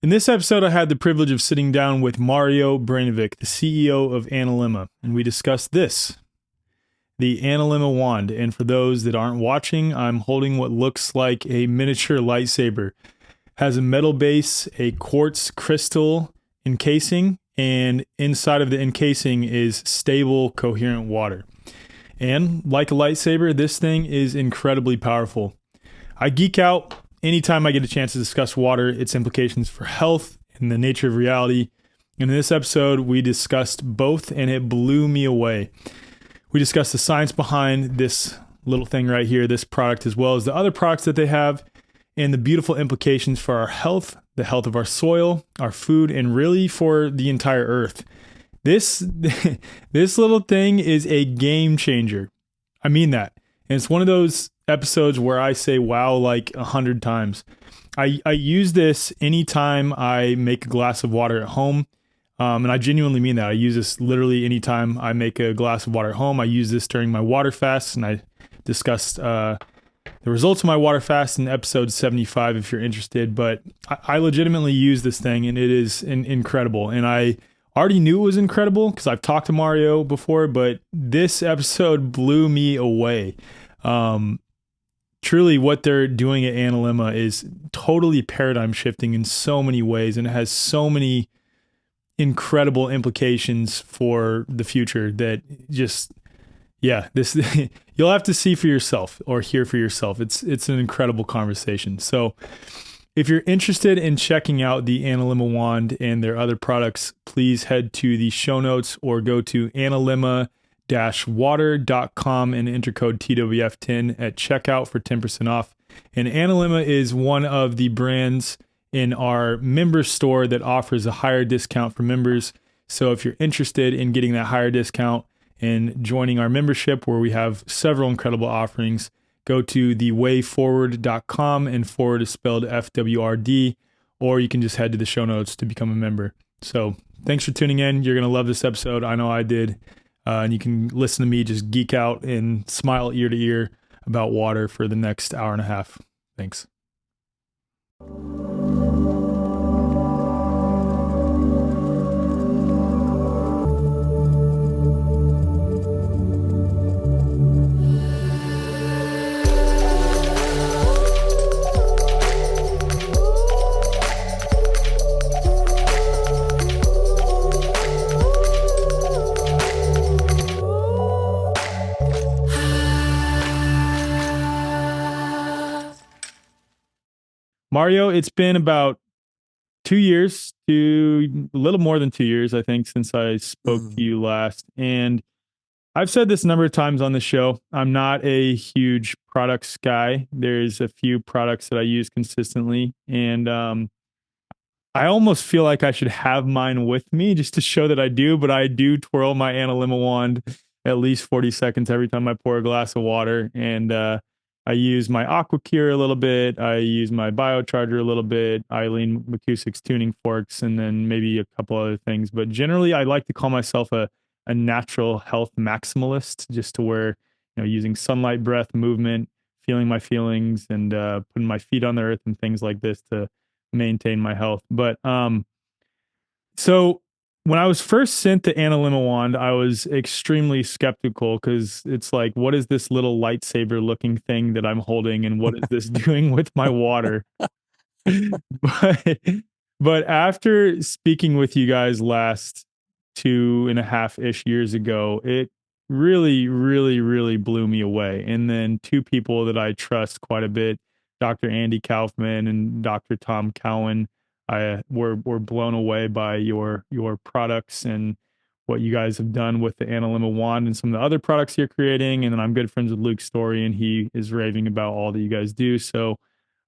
In this episode, I had the privilege of sitting down with Mario Brainovic, the CEO of Analemma, and we discussed this, the Analemma Wand. And for those that aren't watching, I'm holding what looks like a miniature lightsaber. It has a metal base, a quartz crystal encasing, and inside of the encasing is stable, coherent water. And like a lightsaber, this thing is incredibly powerful. I geek out anytime I get a chance to discuss water, its implications for health, and the nature of reality. And in this episode, we discussed both, and it blew me away. We discussed the science behind this little thing right here, this product, as well as the other products that they have, and the beautiful implications for our health, the health of our soil, our food, and really for the entire earth. This little thing is a game changer. I mean that. And it's one of those episodes where I say wow like 100 times. I use this anytime I make a glass of water at home. And I genuinely mean that. I use this literally anytime I make a glass of water at home. I use this during my water fast, and I discussed the results of my water fast in episode 75 if you're interested. But I legitimately use this thing, and it is incredible. And I already knew it was incredible because I've talked to Mario before, but this episode blew me away. Truly what they're doing at Analemma is totally paradigm shifting in so many ways, and it has so many incredible implications for the future that just, yeah, this you'll have to see for yourself or hear for yourself. It's an incredible conversation. So if you're interested in checking out the Analemma Wand and their other products, please head to the show notes or go to analemma-water.com and enter code TWF10 at checkout for 10% off. And Analemma is one of the brands in our member store that offers a higher discount for members. So if you're interested in getting that higher discount and joining our membership, where we have several incredible offerings, go to thewayforward.com, and forward is spelled FWRD, or you can just head to the show notes to become a member. So thanks for tuning in. You're going to love this episode. I know I did. And you can listen to me just geek out and smile ear to ear about water for the next hour and a half. Thanks. Mario, it's been about 2 years, a little more than 2 years, I think, since I spoke to you last. And I've said this a number of times on the show. I'm not a huge products guy. There's a few products that I use consistently. And I almost feel like I should have mine with me just to show that I do. But I do twirl my Analemma Wand at least 40 seconds every time I pour a glass of water. And I use my AquaCure a little bit. I use my biocharger a little bit, Eileen McCusick's tuning forks, and then maybe a couple other things. But generally, I like to call myself a natural health maximalist, just to where, using sunlight, breath, movement, feeling my feelings, and putting my feet on the earth and things like this to maintain my health. But so when I was first sent the Analemma Wand, I was extremely skeptical because it's like, what is this little lightsaber looking thing that I'm holding, and what is this doing with my water? but after speaking with you guys last 2.5-ish years ago, it really, really, really blew me away. And then two people that I trust quite a bit, Dr. Andy Kaufman and Dr. Tom Cowan, were blown away by your products and what you guys have done with the Analemma Wand and some of the other products you're creating. And then I'm good friends with Luke Story, and he is raving about all that you guys do. So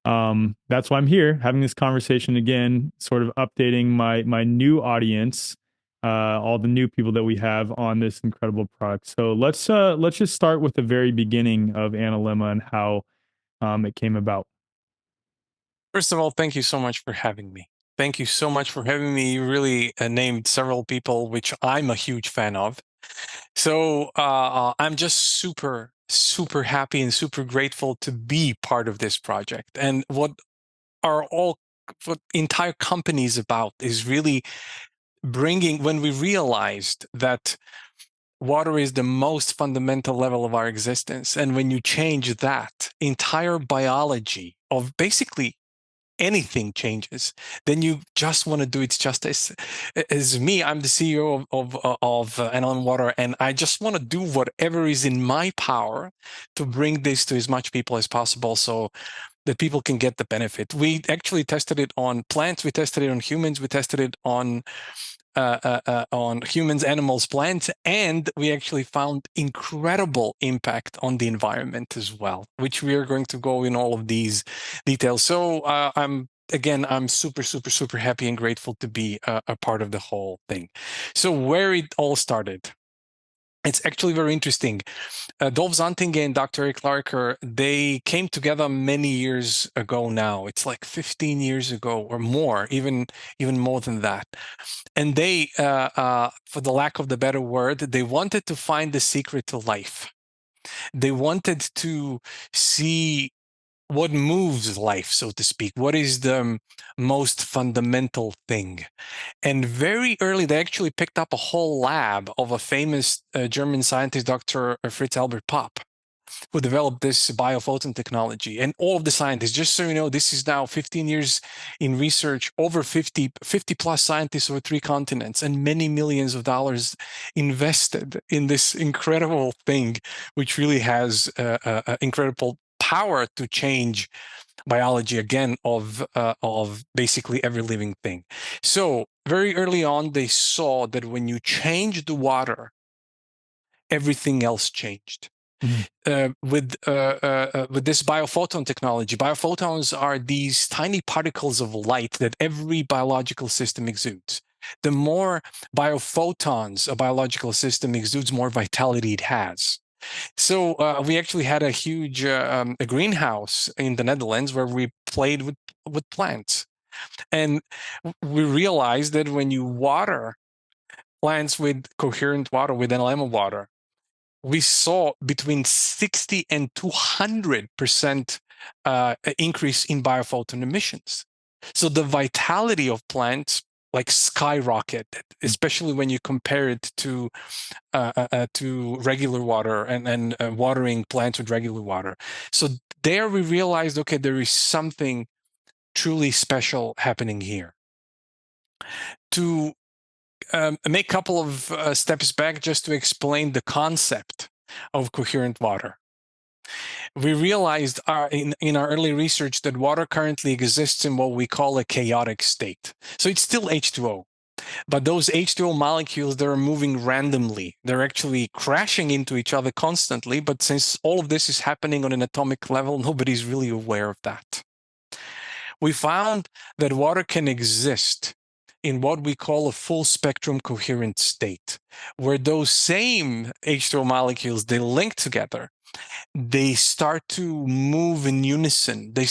that's why I'm here having this conversation again, sort of updating my new audience, all the new people that we have on this incredible product. So let's just start with the very beginning of Analemma and how it came about. First of all, thank you so much for having me. Thank you so much for having me. You really named several people, which I'm a huge fan of. So I'm just super, super happy and super grateful to be part of this project. And what are all what entire company is about, is really bringing, when we realized that water is the most fundamental level of our existence, and when you change that, entire biology of basically anything changes, then you just want to do it justice. As me, I'm the CEO of Analemma Water, and I just want to do whatever is in my power to bring this to as much people as possible, so that people can get the benefit. We actually tested it on plants, we tested it on humans, we tested it on humans, animals, plants, and we actually found incredible impact on the environment as well, which we are going to go in all of these details. So I'm super happy and grateful to be a part of the whole thing. So where it all started, it's actually very interesting. Dolph Zonting and Dr. Eric Larker, they came together many years ago now. It's like 15 years ago or more, even more than that. And they, for the lack of the better word, they wanted to find the secret to life. They wanted to see what moves life, so to speak. What is the most fundamental thing? And very early, they actually picked up a whole lab of a famous German scientist, Dr. Fritz Albert Popp, who developed this biophoton technology. And all of the scientists, just so you know, this is now 15 years in research, over 50 plus scientists over 3 continents, and many millions of dollars invested in this incredible thing, which really has incredible power to change biology again of basically every living thing. So very early on, they saw that when you change the water, everything else changed. With this biophoton technology, biophotons are these tiny particles of light that every biological system exudes. The more biophotons a biological system exudes, more vitality it has. So we actually had a huge a greenhouse in the Netherlands where we played with plants. And we realized that when you water plants with coherent water, with Analemma water, we saw between 60 and 200% increase in biophoton emissions. So the vitality of plants like skyrocket, especially when you compare it to regular water and watering plants with regular water. So there we realized, okay, there is something truly special happening here. To make a couple of steps back just to explain the concept of coherent water. We realized in our early research that water currently exists in what we call a chaotic state. So it's still H2O. But those H2O molecules, they're moving randomly. They're actually crashing into each other constantly. But since all of this is happening on an atomic level, nobody's really aware of that. We found that water can exist in what we call a full spectrum coherent state, where those same H2O molecules, they link together. They start to move in unison. They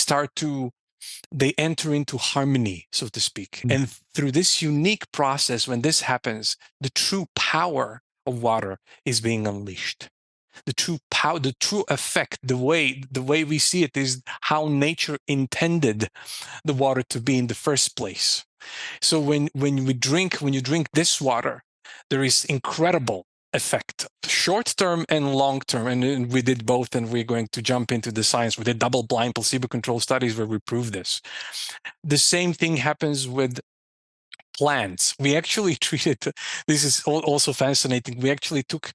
enter into harmony, so to speak. And through this unique process, when this happens, the true power of water is being unleashed. The true power, the true effect, the way we see it is how nature intended the water to be in the first place. So when you drink this water, there is incredible effect, short-term and long-term, and we did both, and we're going to jump into the science. We did double-blind placebo-controlled studies where we prove this. The same thing happens with plants. We actually treated, this is also fascinating, we actually took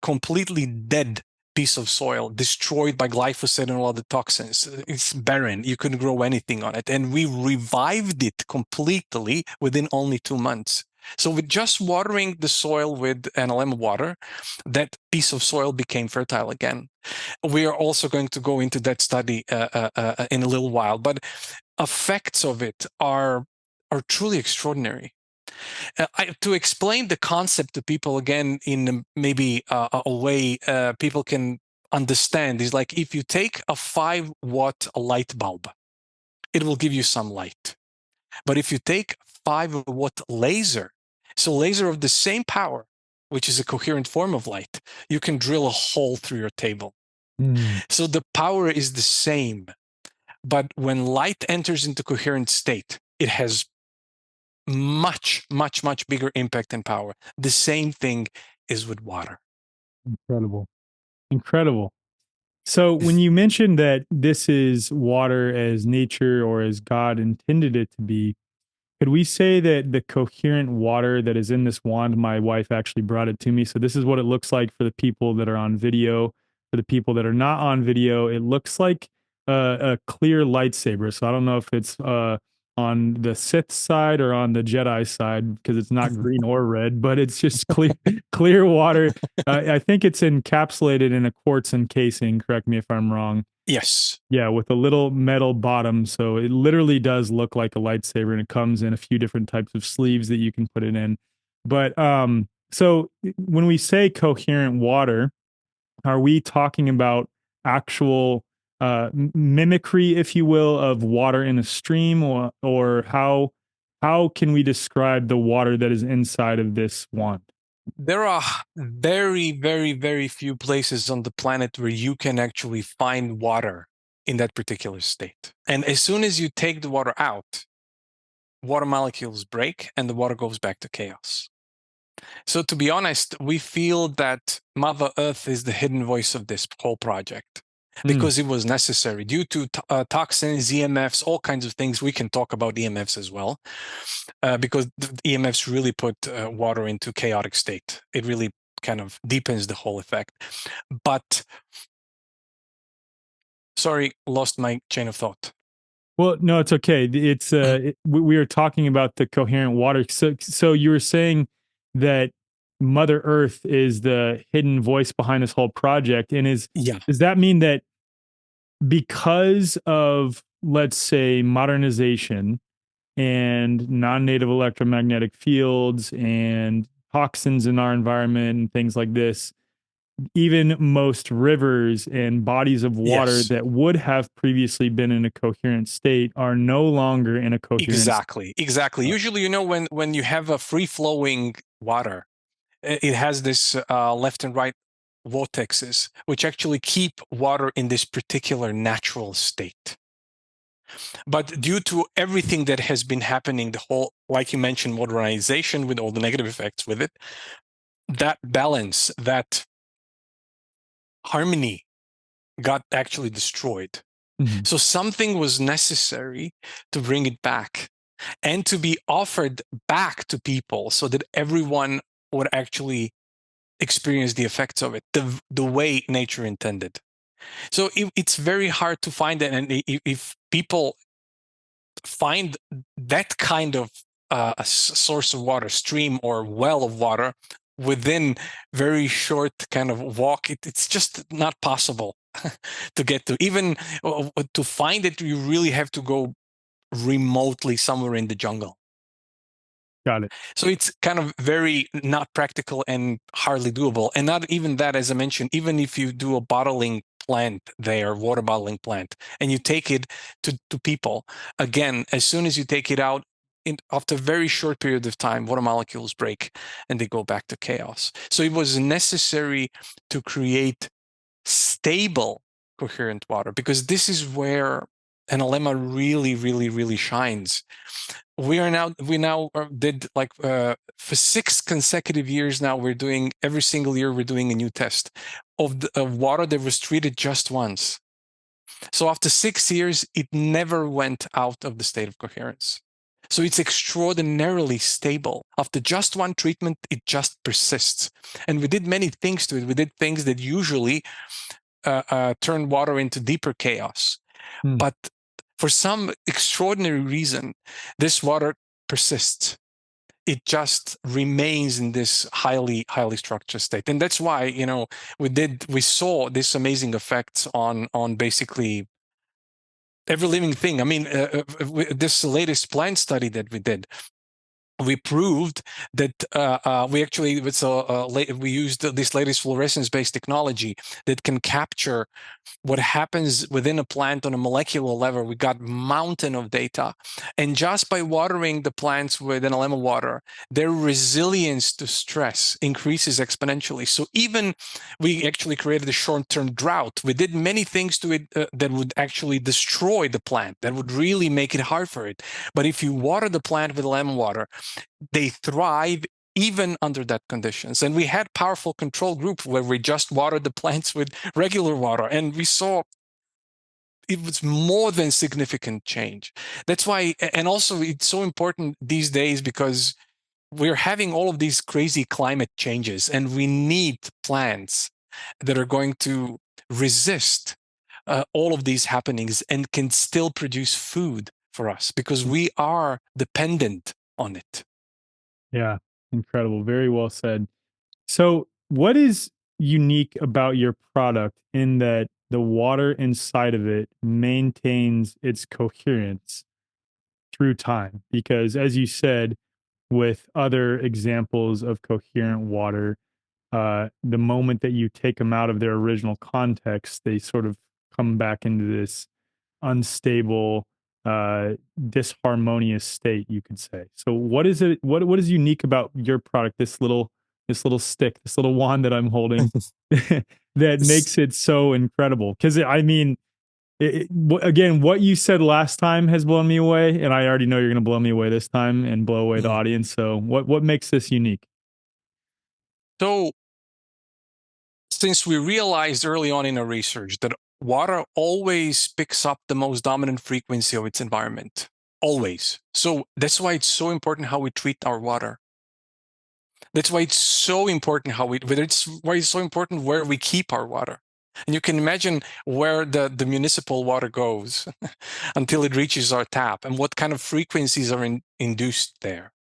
completely dead piece of soil destroyed by glyphosate and all the toxins. It's barren. You couldn't grow anything on it. And we revived it completely within only 2 months. So with just watering the soil with Analemma water, that piece of soil became fertile again. We are also going to go into that study in a little while, but effects of it are truly extraordinary. To explain the concept to people again in maybe a way people can understand is like if you take a 5-watt light bulb, it will give you some light. But if you take 5-watt laser, so laser of the same power, which is a coherent form of light, you can drill a hole through your table. So the power is the same. But when light enters into coherent state, it has much, much, much bigger impact and power. The same thing is with water. Incredible. Incredible. So when you mentioned that this is water as nature or as God intended it to be, could we say that the coherent water that is in this wand, my wife actually brought it to me. So this is what it looks like for the people that are on video. For the people that are not on video, it looks like a clear lightsaber. So I don't know if it's on the Sith side or on the Jedi side because it's not green or red, but it's just clear, clear water. I think it's encapsulated in a quartz encasing. Correct me if I'm wrong. Yes. Yeah, with a little metal bottom. So it literally does look like a lightsaber, and it comes in a few different types of sleeves that you can put it in. But so when we say coherent water, are we talking about actual mimicry, if you will, of water in a stream, or how can we describe the water that is inside of this wand? There are very, very, very few places on the planet where you can actually find water in that particular state. And as soon as you take the water out, water molecules break and the water goes back to chaos. So to be honest, we feel that Mother Earth is the hidden voice of this whole project because it was necessary due to toxins, EMFs, all kinds of things. We can talk about EMFs as well, because the EMFs really put water into chaotic state. It really kind of deepens the whole effect. But sorry, lost my chain of thought. Well, no, it's okay. It's we were talking about the coherent water. So you were saying that Mother Earth is the hidden voice behind this whole project, and Yeah. does that mean that because of, let's say, modernization and non-native electromagnetic fields and toxins in our environment and things like this, even most rivers and bodies of water Yes. that would have previously been in a coherent state are no longer in a coherent Exactly. Exactly. Usually, you know, when you have a free-flowing water, it has this left and right vortexes, which actually keep water in this particular natural state. But due to everything that has been happening, the whole, like you mentioned, modernization with all the negative effects with it, that balance, that harmony got actually destroyed. Mhm. So something was necessary to bring it back and to be offered back to people so that everyone would actually experience the effects of it the way nature intended. So it's very hard to find that. And if people find that kind of a source of water, stream or well of water, within very short kind of walk, it's just not possible to get to. Even to find it, you really have to go remotely somewhere in the jungle. Got it. So it's kind of very not practical and hardly doable. And not even that, as I mentioned, even if you do a bottling plant there, water bottling plant, and you take it to people, again, as soon as you take it out, after a very short period of time, water molecules break and they go back to chaos. So it was necessary to create stable, coherent water, because this is where Analemma really, really, really shines. We now did like for 6 consecutive years now, we're doing, every single year we're doing a new test of water that was treated just once. So after 6 years, it never went out of the state of coherence. So it's extraordinarily stable. After just one treatment, it just persists. And we did many things to it. We did things that usually turn water into deeper chaos. But for some extraordinary reason, this water persists. It just remains in this highly structured state. And that's why, you know, we saw this amazing effects on basically every living thing. I mean, this latest plant study that we did, we proved that we used this latest fluorescence-based technology that can capture what happens within a plant on a molecular level. We got mountain of data, and just by watering the plants with Analemma water, their resilience to stress increases exponentially. So even we actually created a short-term drought. We did many things to it that would actually destroy the plant, that would really make it hard for it. But if you water the plant with Analemma water, they thrive even under that conditions. And we had powerful control group where we just watered the plants with regular water, and we saw it was more than significant change. That's why, and also it's so important these days because we're having all of these crazy climate changes, and we need plants that are going to resist all of these happenings and can still produce food for us because we are dependent on it. Yeah, incredible. Very well said. So, what is unique about your product in that the water inside of it maintains its coherence through time? Because, as you said, with other examples of coherent water, the moment that you take them out of their original context, they sort of come back into this unstable, disharmonious state, you could say. So what is it? What is unique about your product? This little stick, this little wand that I'm holding, that makes it so incredible. Because I mean, again, what you said last time has blown me away, and I already know you're going to blow me away this time and blow away the audience. So what makes this unique? So, since we realized early on in our research that water always picks up the most dominant frequency of its environment, always. So that's why it's so important how we treat our water. That's why it's so important why it's so important where we keep our water. And you can imagine where the municipal water goes until it reaches our tap and what kind of frequencies are induced there.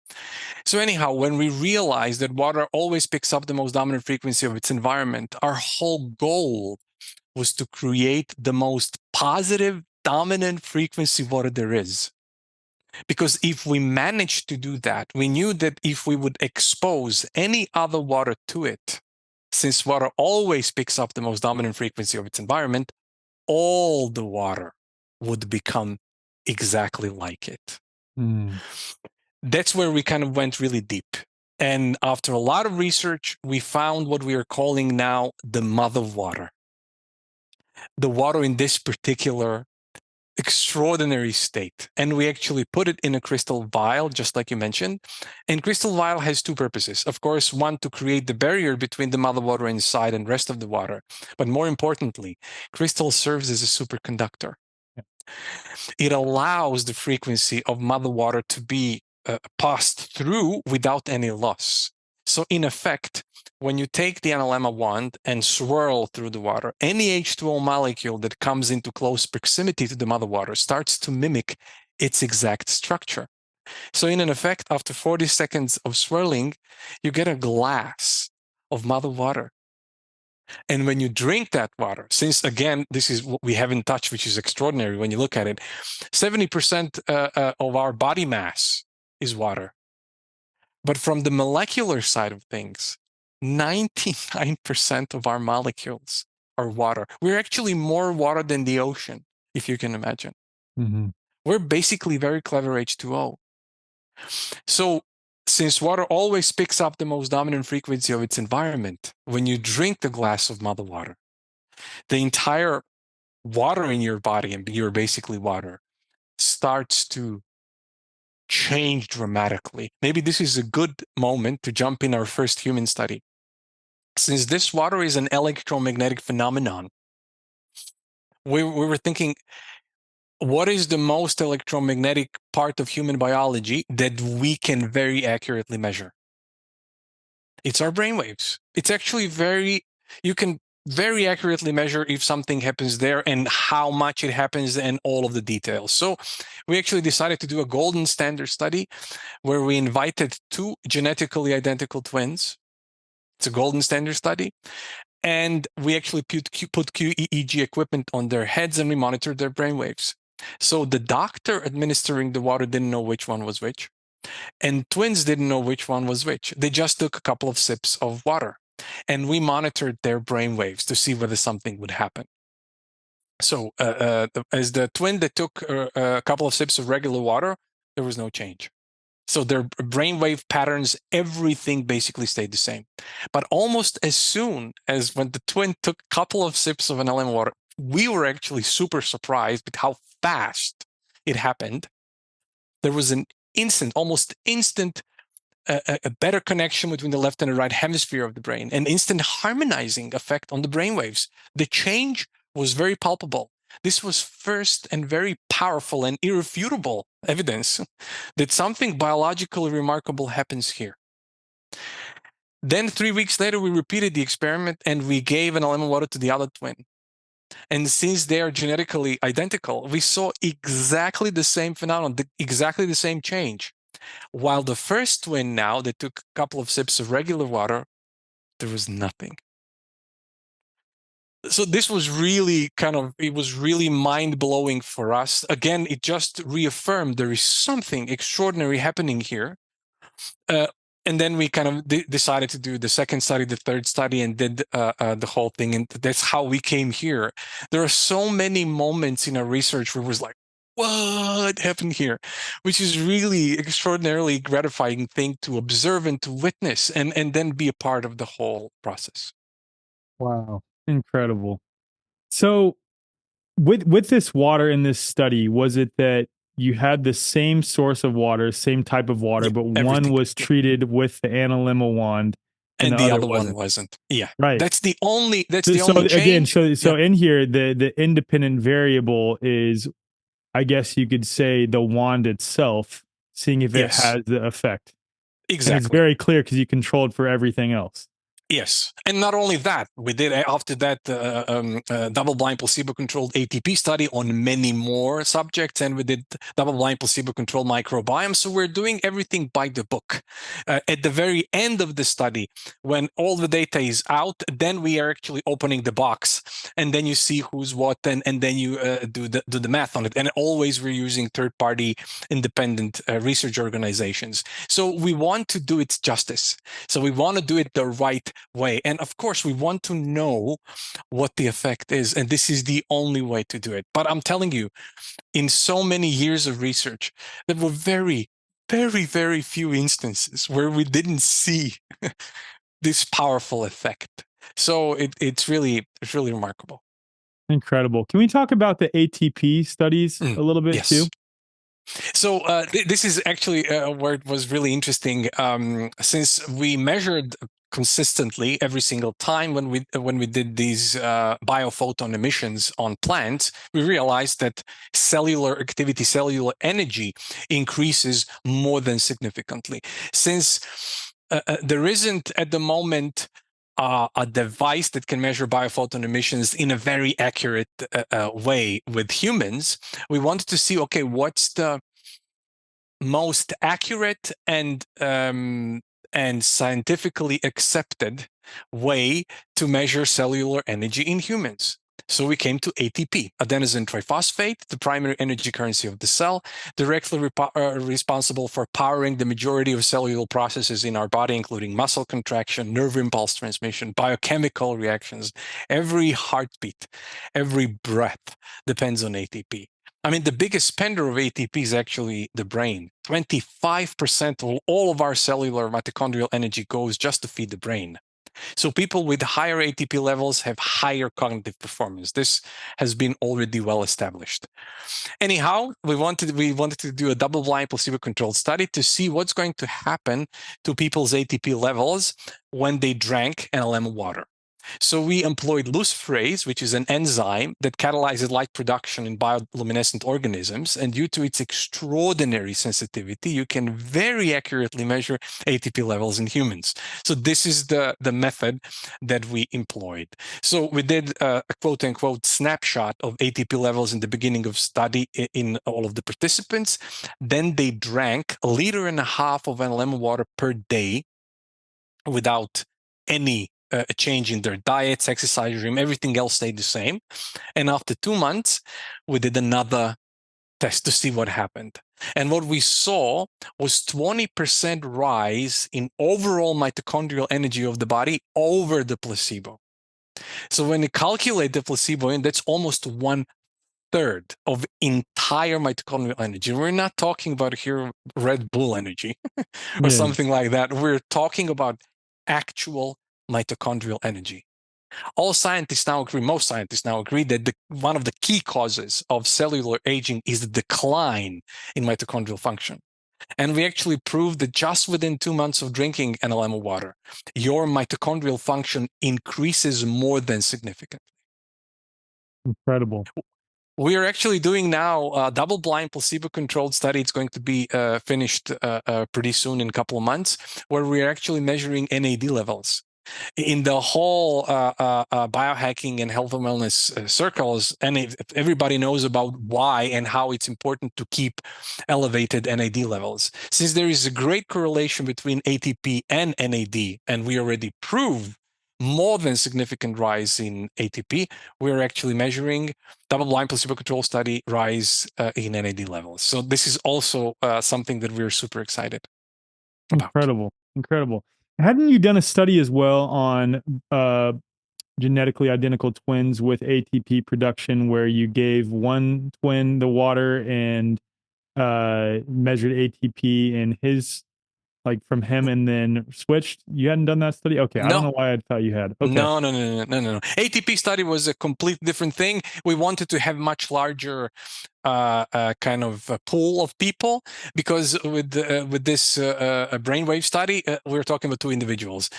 So anyhow, when we realize that water always picks up the most dominant frequency of its environment, our whole goal was to create the most positive dominant frequency water there is. Because if we managed to do that, we knew that if we would expose any other water to it, since water always picks up the most dominant frequency of its environment, all the water would become exactly like it. Mm. That's where we kind of went really deep. And after a lot of research, we found what we are calling now the mother water. The water in this particular extraordinary state. And we actually put it in a crystal vial, just like you mentioned. And crystal vial has two purposes. Of course, one, to create the barrier between the mother water inside and rest of the water. But more importantly, crystal serves as a superconductor. It allows the frequency of mother water to be passed through without any loss. So in effect, when you take the Analemma wand and swirl through the water, any H2O molecule that comes into close proximity to the mother water starts to mimic its exact structure. So in an effect, after 40 seconds of swirling, you get a glass of mother water. And when you drink that water, since again, this is what we haven't touched, which is extraordinary when you look at it, 70% of our body mass is water. But from the molecular side of things, 99% of our molecules are water. We're actually more water than the ocean, if you can imagine. Mm-hmm. We're basically very clever H2O. So since water always picks up the most dominant frequency of its environment, when you drink the glass of mother water, the entire water in your body, and you're basically water, starts to change dramatically. Maybe this is a good moment to jump in our first human study. Since this water is an electromagnetic phenomenon, we were thinking, what is the most electromagnetic part of human biology that we can very accurately measure? It's our brainwaves. It's actually you can very accurately measure if something happens there and how much it happens and all of the details. So we actually decided to do a golden standard study where we invited two genetically identical twins. It's a golden standard study. And we actually put QEEG equipment on their heads and we monitored their brainwaves. So the doctor administering the water didn't know which one was which. And twins didn't know which one was which. They just took a couple of sips of water, and we monitored their brain waves to see whether something would happen. So as the twin that took a couple of sips of regular water, there was no change. So their brainwave patterns, everything basically stayed the same. But almost as soon as when the twin took a couple of sips of Analemma water, we were actually super surprised with how fast it happened. There was an almost instant, a better connection between the left and the right hemisphere of the brain, an instant harmonizing effect on the brainwaves. The change was very palpable. This was first and very powerful and irrefutable evidence that something biologically remarkable happens here. Then 3 weeks later, we repeated the experiment and we gave Analemma water to the other twin. And since they are genetically identical, we saw exactly the same phenomenon, exactly the same change. While the first twin now, that took a couple of sips of regular water, there was nothing. So this was really it was really mind-blowing for us. Again, it just reaffirmed there is something extraordinary happening here. And then we kind of decided to do the second study, the third study, and did the whole thing. And that's how we came here. There are so many moments in our research where it was like, what happened here? Which is really extraordinarily gratifying thing to observe and to witness and then be a part of the whole process. Wow. Incredible. So with this water in this study, was it that you had the same source of water, same type of water, but one was treated with the Analemma wand and the other one wasn't? Yeah, right. That's the only change. Again, so in here, the independent variable is, I guess you could say, the wand itself, seeing if it has the effect. Exactly. And it's very clear because you controlled for everything else. Yes. And not only that, we did after that double-blind placebo-controlled ATP study on many more subjects, and we did double-blind placebo-controlled microbiome. So we're doing everything by the book. At the very end of the study, when all the data is out, then we are actually opening the box, and then you see who's what, and then you do the math on it. And always we're using third-party independent research organizations. So we want to do it justice. So we want to do it the right way. And of course, we want to know what the effect is. And this is the only way to do it. But I'm telling you, in so many years of research, there were very, very, very few instances where we didn't see this powerful effect. So it's really remarkable. Incredible. Can we talk about the ATP studies a little bit too? So this is actually where it was really interesting. Since we measured consistently every single time when we did these biophoton emissions on plants, we realized that cellular activity, cellular energy increases more than significantly. Since there isn't at the moment a device that can measure biophoton emissions in a very accurate way with humans, we wanted to see, okay, what's the most accurate and scientifically accepted way to measure cellular energy in humans. So we came to ATP, adenosine triphosphate, the primary energy currency of the cell, directly responsible for powering the majority of cellular processes in our body, including muscle contraction, nerve impulse transmission, biochemical reactions. Every heartbeat, every breath depends on ATP. I mean, the biggest spender of ATP is actually the brain. 25% of all of our cellular mitochondrial energy goes just to feed the brain. So people with higher ATP levels have higher cognitive performance. This has been already well established. Anyhow, we wanted to do a double-blind placebo-controlled study to see what's going to happen to people's ATP levels when they drank Analemma water. So we employed luciferase, which is an enzyme that catalyzes light production in bioluminescent organisms. And due to its extraordinary sensitivity, you can very accurately measure ATP levels in humans. So this is the method that we employed. So we did a quote-unquote snapshot of ATP levels in the beginning of study in all of the participants. Then they drank 1.5 liters of Analemma water per day without any a change in their diets, exercise regime, everything else stayed the same. And after 2 months, we did another test to see what happened. And what we saw was 20% rise in overall mitochondrial energy of the body over the placebo. So when you calculate the placebo, and that's almost 1/3 of entire mitochondrial energy. We're not talking about here Red Bull energy or Yeah. something like that. We're talking about actual mitochondrial energy. All scientists now agree, most scientists now agree that one of the key causes of cellular aging is the decline in mitochondrial function. And we actually proved that just within 2 months of drinking Analemma water, your mitochondrial function increases more than significantly. Incredible. We are actually doing now a double-blind placebo-controlled study. It's going to be finished pretty soon in a couple of months, where we're actually measuring NAD levels. In the whole biohacking and health and wellness circles, and everybody knows about why and how it's important to keep elevated NAD levels. Since there is a great correlation between ATP and NAD, and we already proved more than significant rise in ATP, we're actually measuring double-blind placebo-controlled study rise in NAD levels. So this is also something that we're super excited about. Incredible. Hadn't you done a study as well on genetically identical twins with ATP production where you gave one twin the water and measured ATP in his, like from him, and then switched? You hadn't done that study? Okay, I don't No. know why I thought you had. Okay. No. ATP study was a complete different thing. We wanted to have much larger kind of a pool of people, because with this brainwave study, we're talking about 2 individuals.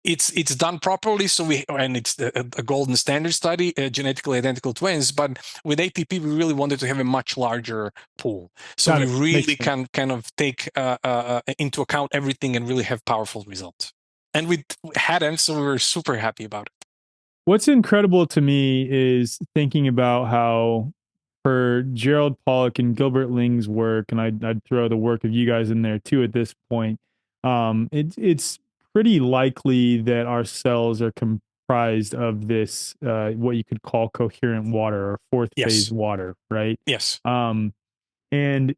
It's done properly, so and it's a golden standard study, genetically identical twins. But with ATP, we really wanted to have a much larger pool, so Got we it. really can kind of take into account everything and really have powerful results. And we had them, so we were super happy about it. What's incredible to me is thinking about how, for Gerald Pollack and Gilbert Ling's work, and I'd throw the work of you guys in there too at this point, it's pretty likely that our cells are comprised of this, what you could call coherent water or fourth phase Yes. water, right? Yes. And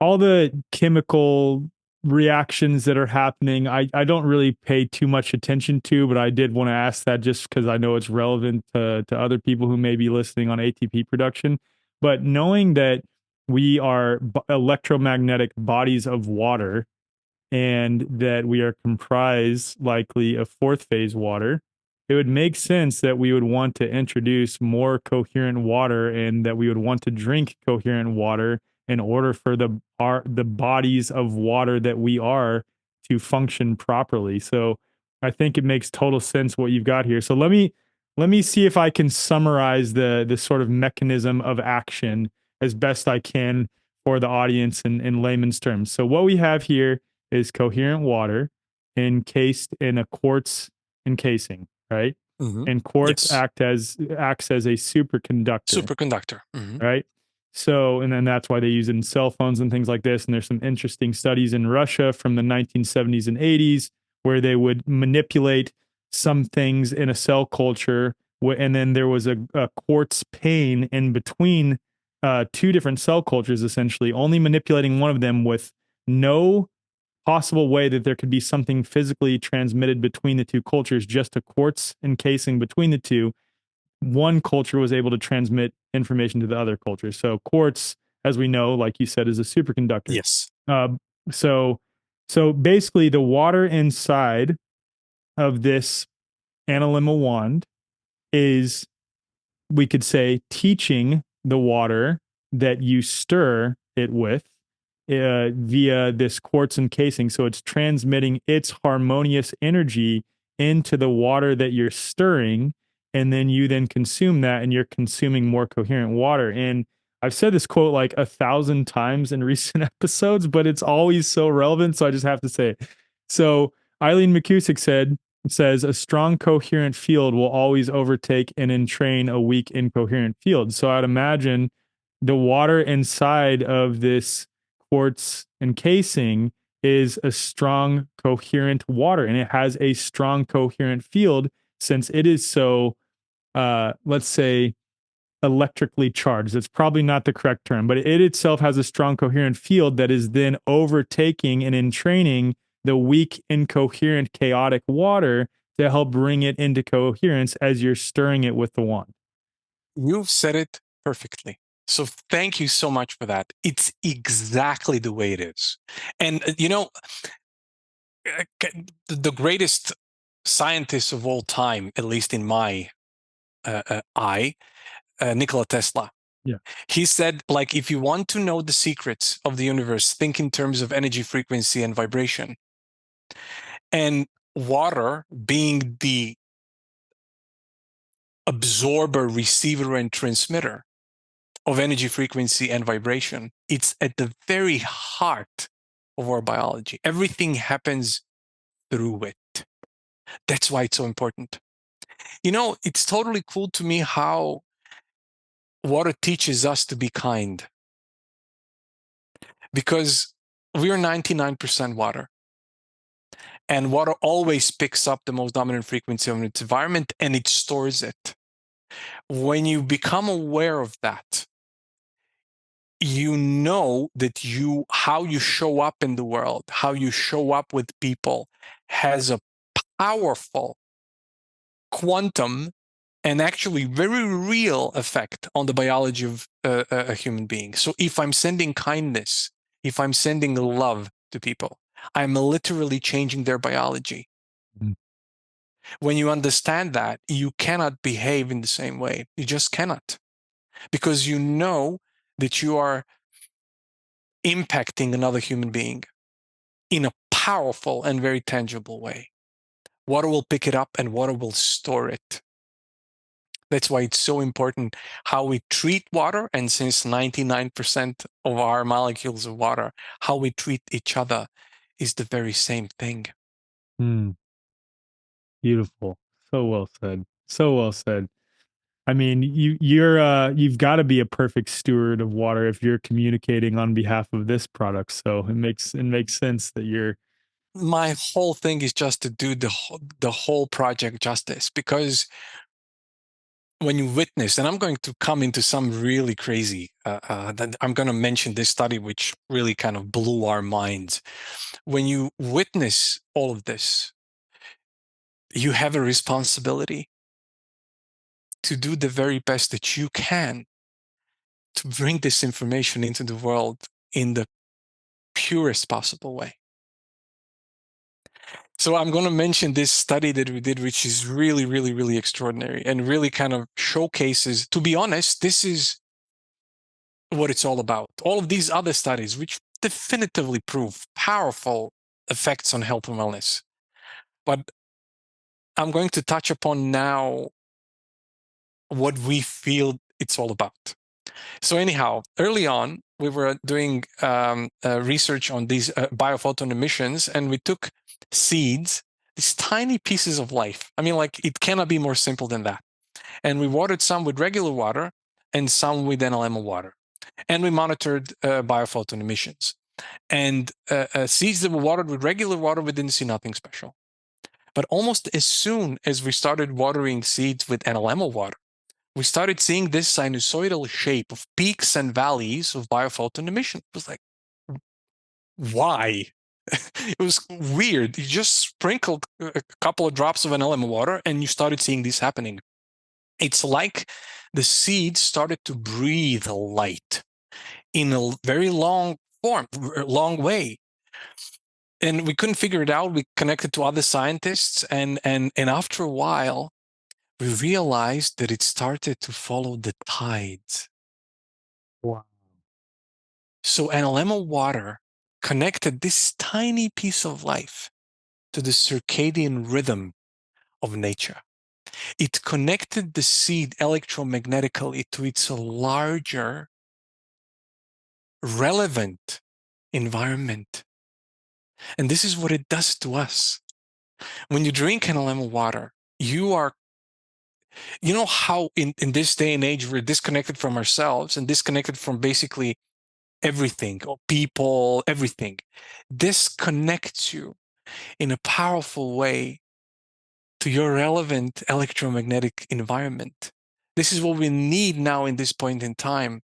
all the chemical reactions that are happening, I don't really pay too much attention to, but I did want to ask that just because I know it's relevant to other people who may be listening on ATP production. But knowing that we are electromagnetic bodies of water and that we are comprised likely of fourth phase water, it would make sense that we would want to introduce more coherent water and that we would want to drink coherent water in order for the bodies of water that we are to function properly. So I think it makes total sense what you've got here. So let me see if I can summarize the sort of mechanism of action as best I can for the audience in layman's terms. So what we have here is coherent water encased in a quartz encasing, right? Mm-hmm. And quartz Yes. acts as a superconductor. Superconductor. Mm-hmm. Right? So, and then that's why they use it in cell phones and things like this. And there's some interesting studies in Russia from the 1970s and 80s where they would manipulate some things in a cell culture. And then there was a quartz pane in between 2 different cell cultures, essentially, only manipulating one of them with no possible way that there could be something physically transmitted between the 2 cultures, just a quartz encasing between the 2. One culture was able to transmit information to the other culture. So quartz, as we know, like you said, is a superconductor. Yes. So basically, the water inside of this Analemma wand is, we could say, teaching the water that you stir it with via this quartz encasing. So it's transmitting its harmonious energy into the water that you're stirring, and then you then consume that, and you're consuming more coherent water. And I've said this quote like 1,000 times in recent episodes, but it's always so relevant, so I just have to say it. So Eileen McCusick says a strong coherent field will always overtake and entrain a weak incoherent field. So I'd imagine the water inside of this quartz encasing is a strong coherent water, and it has a strong coherent field since it is so let's say electrically charged. That's probably not the correct term, but it itself has a strong coherent field that is then overtaking and entraining the weak, incoherent, chaotic water to help bring it into coherence as you're stirring it with the wand. You've said it perfectly. So thank you so much for that. It's exactly the way it is. And, the greatest scientist of all time, at least in my eye, Nikola Tesla. Yeah. He said, like, if you want to know the secrets of the universe, think in terms of energy, frequency, and vibration. And water being the absorber, receiver, and transmitter of energy, frequency, and vibration, it's at the very heart of our biology. Everything happens through it. That's why it's so important. It's totally cool to me how water teaches us to be kind, because we are 99% water. And water always picks up the most dominant frequency of its environment and it stores it. When you become aware of that, you know that how you show up in the world, how you show up with people, has a powerful quantum and actually very real effect on the biology of a human being. So if I'm sending kindness, if I'm sending love to people, I'm literally changing their biology. Mm. When you understand that, you cannot behave in the same way. You just cannot, because you know that you are impacting another human being in a powerful and very tangible way. Water will pick it up and water will store it. That's why it's so important how we treat water. And since 99% of our molecules of water, how we treat each other is the very same thing. Beautiful. So well said. So well said. I mean, you've got to be a perfect steward of water if you're communicating on behalf of this product. So it makes sense that you're. My whole thing is just to do the whole project justice, because when you witness, and I'm going to come into some really crazy, I'm going to mention this study, which really kind of blew our minds. When you witness all of this, you have a responsibility to do the very best that you can to bring this information into the world in the purest possible way. So I'm going to mention this study that we did, which is really, really, really extraordinary and really kind of showcases, to be honest, this is what it's all about. All of these other studies, which definitively prove powerful effects on health and wellness. But I'm going to touch upon now what we feel it's all about. So anyhow, early on, we were doing research on these biophoton emissions, and we took seeds, these tiny pieces of life. I mean, like, it cannot be more simple than that. And we watered some with regular water and some with Analemma water. And we monitored biophoton emissions. And seeds that were watered with regular water, we didn't see nothing special. But almost as soon as we started watering seeds with Analemma water, we started seeing this sinusoidal shape of peaks and valleys of biophoton emission. It was like, why? It was weird. You just sprinkled a couple of drops of Analemma water and you started seeing this happening. It's like the seeds started to breathe light in a very long way. And we couldn't figure it out. We connected to other scientists, and after a while, we realized that it started to follow the tides. Wow. So Analemma water connected this tiny piece of life to the circadian rhythm of nature. It connected the seed electromagnetically to its larger, relevant environment. And this is what it does to us. When you drink Analemma water, you know how in this day and age, we're disconnected from ourselves and disconnected from basically everything, people, everything. This connects you in a powerful way to your relevant electromagnetic environment. This is what we need now in this point in time.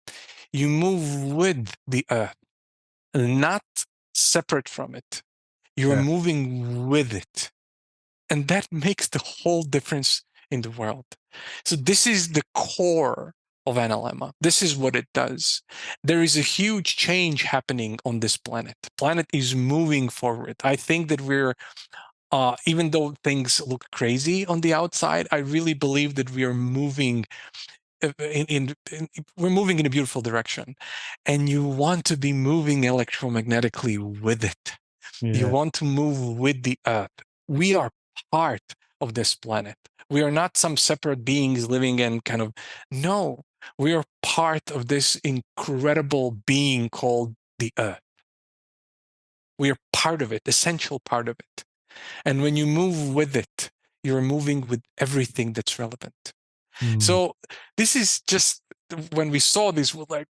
You move with the Earth, not separate from it. You're moving with it. And that makes the whole difference in the world. So this is the core of Analemma. This is what it does. There is a huge change happening on this planet. The planet is moving forward. I think that we're, even though things look crazy on the outside, I really believe that we are moving we're moving in a beautiful direction. And you want to be moving electromagnetically with it. You want to move with the Earth. We are part of this planet. We are not some separate beings living in kind of, no, we are part of this incredible being called the Earth. We are part of it, essential part of it. And when you move with it, you're moving with everything that's relevant. So this is just, when we saw this, we're like,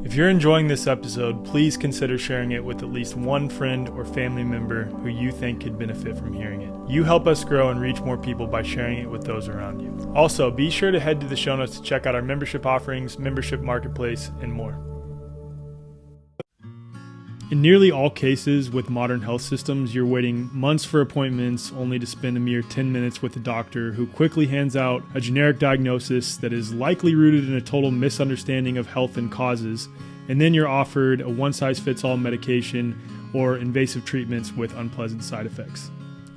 if you're enjoying this episode, please consider sharing it with at least one friend or family member who you think could benefit from hearing it. You help us grow and reach more people by sharing it with those around you. Also, be sure to head to the show notes to check out our membership offerings, membership marketplace, and more. In nearly all cases with modern health systems, you're waiting months for appointments only to spend a mere 10 minutes with a doctor who quickly hands out a generic diagnosis that is likely rooted in a total misunderstanding of health and causes, and then you're offered a one-size-fits-all medication or invasive treatments with unpleasant side effects.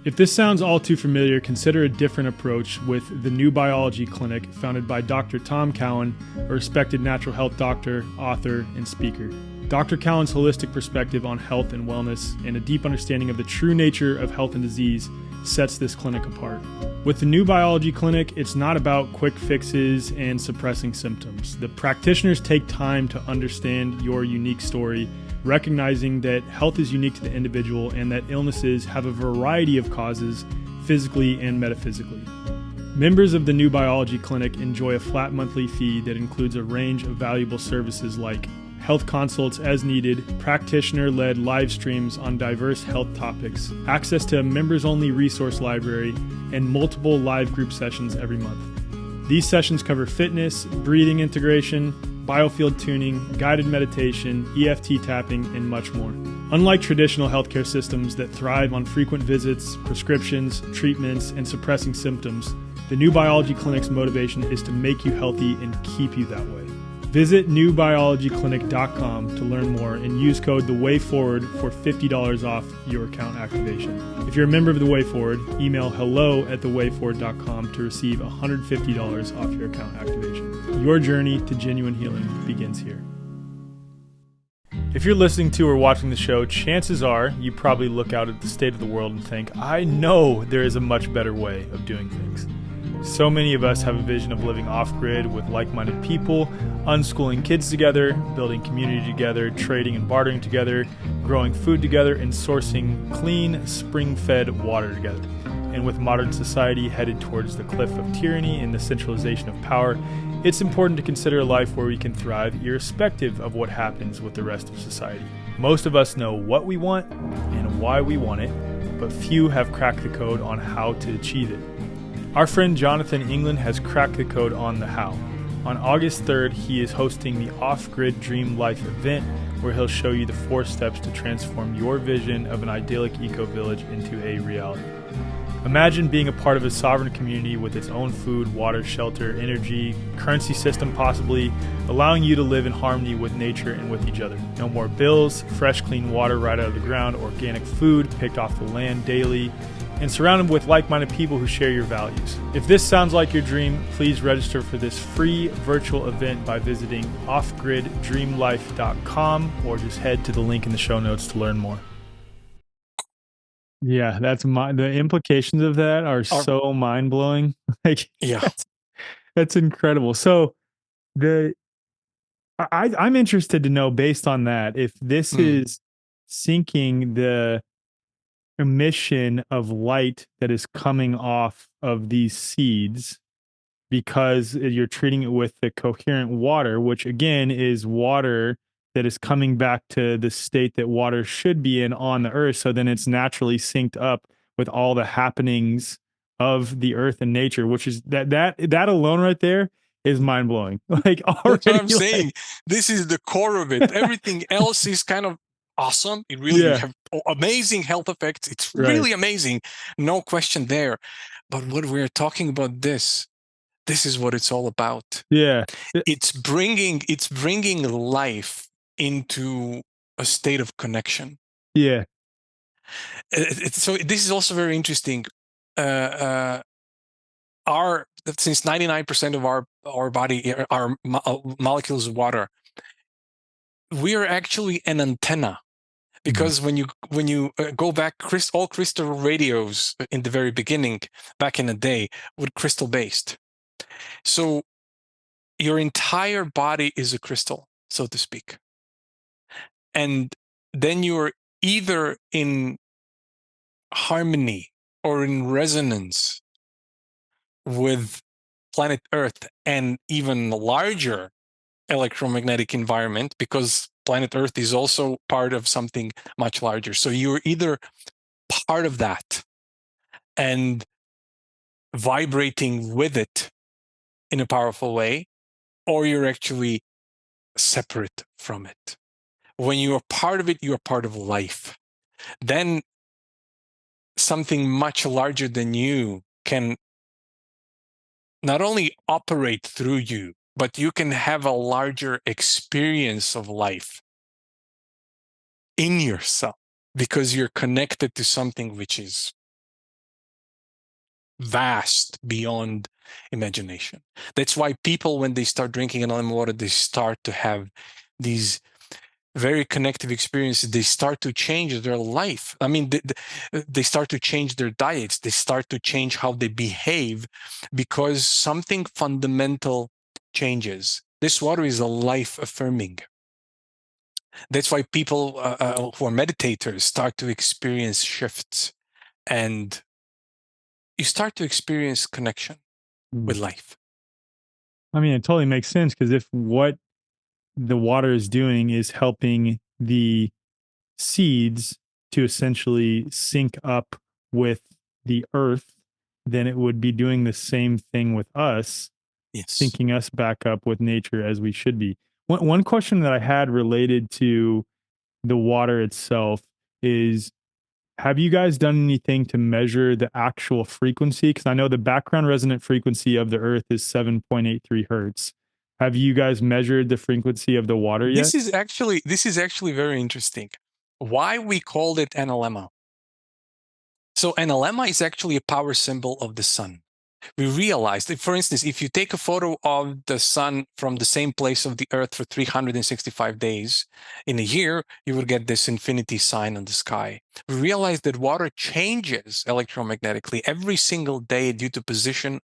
If this sounds all too familiar, consider a different approach with the New Biology Clinic, founded by Dr. Tom Cowan, a respected natural health doctor, author, and speaker. Dr. Cowan's holistic perspective on health and wellness and a deep understanding of the true nature of health and disease sets this clinic apart. With the New Biology Clinic, it's not about quick fixes and suppressing symptoms. The practitioners take time to understand your unique story, recognizing that health is unique to the individual and that illnesses have a variety of causes, physically and metaphysically. Members of the New Biology Clinic enjoy a flat monthly fee that includes a range of valuable services like health consults as needed, practitioner-led live streams on diverse health topics, access to a members-only resource library, and multiple live group sessions every month. These sessions cover fitness, breathing integration, biofield tuning, guided meditation, EFT tapping, and much more. Unlike traditional healthcare systems that thrive on frequent visits, prescriptions, treatments, and suppressing symptoms, the New Biology Clinic's motivation is to make you healthy and keep you that way. Visit newbiologyclinic.com to learn more and use code THEWAYFORWARD for $50 off your account activation. If you're a member of The Way Forward, email hello@thewayforward.com to receive $150 off your account activation. Your journey to genuine healing begins here. If you're listening to or watching the show, chances are you probably look out at the state of the world and think, I know there is a much better way of doing things. So many of us have a vision of living off-grid with like-minded people, unschooling kids together, building community together, trading and bartering together, growing food together, and sourcing clean, spring-fed water together. And with modern society headed towards the cliff of tyranny and the centralization of power, it's important to consider a life where we can thrive irrespective of what happens with the rest of society. Most of us know what we want and why we want it, but few have cracked the code on how to achieve it. Our friend Jonathan England has cracked the code on the how. On August 3rd, he is hosting the Off-Grid Dream Life event, where he'll show you the 4 steps to transform your vision of an idyllic eco-village into a reality. Imagine being a part of a sovereign community with its own food, water, shelter, energy, currency system possibly, allowing you to live in harmony with nature and with each other. No more bills, fresh clean water right out of the ground, organic food picked off the land daily, and surrounded with like-minded people who share your values. If this sounds like your dream, please register for this free virtual event by visiting offgriddreamlife.com or just head to the link in the show notes to learn more. Yeah, the implications of that are so mind-blowing. Like, yeah, that's incredible. So I'm interested to know, based on that, if this is sinking the emission of light that is coming off of these seeds, because you're treating it with the coherent water, which again is water that is coming back to the state that water should be in on the earth. So then it's naturally synced up with all the happenings of the earth and nature, which is that alone right there is mind blowing. Like That's what already, I'm saying. like, This is the core of it. Everything else is kind of awesome. It really yeah, have amazing health effects. It's right, really amazing. No question there. But what we're talking about this is what it's all about. yeah, It's bringing life into a state of connection. yeah, So this is also very interesting. Uh, our Since 99% of our body are molecules of water, we are actually an antenna. Mhm. Because when you go back, all crystal radios in the very beginning, back in the day, were crystal based. So your entire body is a crystal, so to speak, and then you're either in harmony or in resonance with planet Earth and even larger electromagnetic environment, because planet Earth is also part of something much larger. So you're either part of that and vibrating with it in a powerful way, or you're actually separate from it. When you are part of it, you are part of life. Then something much larger than you can not only operate through you, but you can have a larger experience of life in yourself because you're connected to something which is vast beyond imagination. That's why people, when they start drinking Analemma water, they start to have these very connective experiences. They start to change their life. I mean, they start to change their diets. They start to change how they behave because something fundamental changes. This water is a life affirming. That's why people who are meditators start to experience shifts, and you start to experience connection Mm. with life. I mean, it totally makes sense because if what the water is doing is helping the seeds to essentially sync up with the earth, then it would be doing the same thing with us, Yes. syncing us back up with nature as we should be. One question that I had related to the water itself is, have you guys done anything to measure the actual frequency? Because I know the background resonant frequency of the earth is 7.83 hertz. Have you guys measured the frequency of the water yet? This is actually very interesting. Why we called it analemma? So analemma is actually a power symbol of the sun. We realized that, for instance, if you take a photo of the sun from the same place of the earth for 365 days in a year, you would get this infinity sign on the sky. We realized that water changes electromagnetically every single day due to position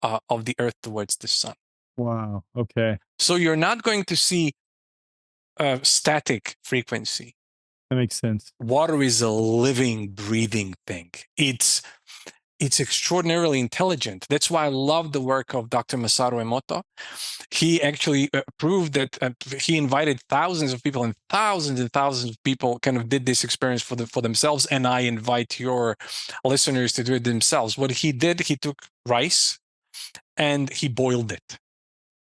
of the earth towards the sun. Wow. Okay. So you're not going to see a static frequency. That makes sense. Water is a living, breathing thing. It's extraordinarily intelligent. That's why I love the work of Dr. Masaru Emoto. He actually proved that he invited thousands of people, and thousands of people kind of did this experience for themselves. And I invite your listeners to do it themselves. What he did, he took rice and he boiled it.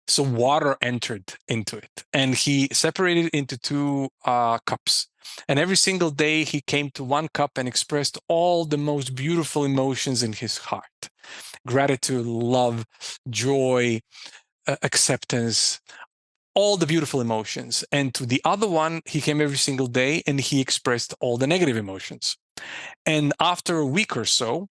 So water entered into it, and he separated it into two cups. And every single day he came to one cup and expressed all the most beautiful emotions in his heart: gratitude, love, joy, acceptance, all the beautiful emotions. And to the other one, he came every single day and he expressed all the negative emotions. And after a week or so,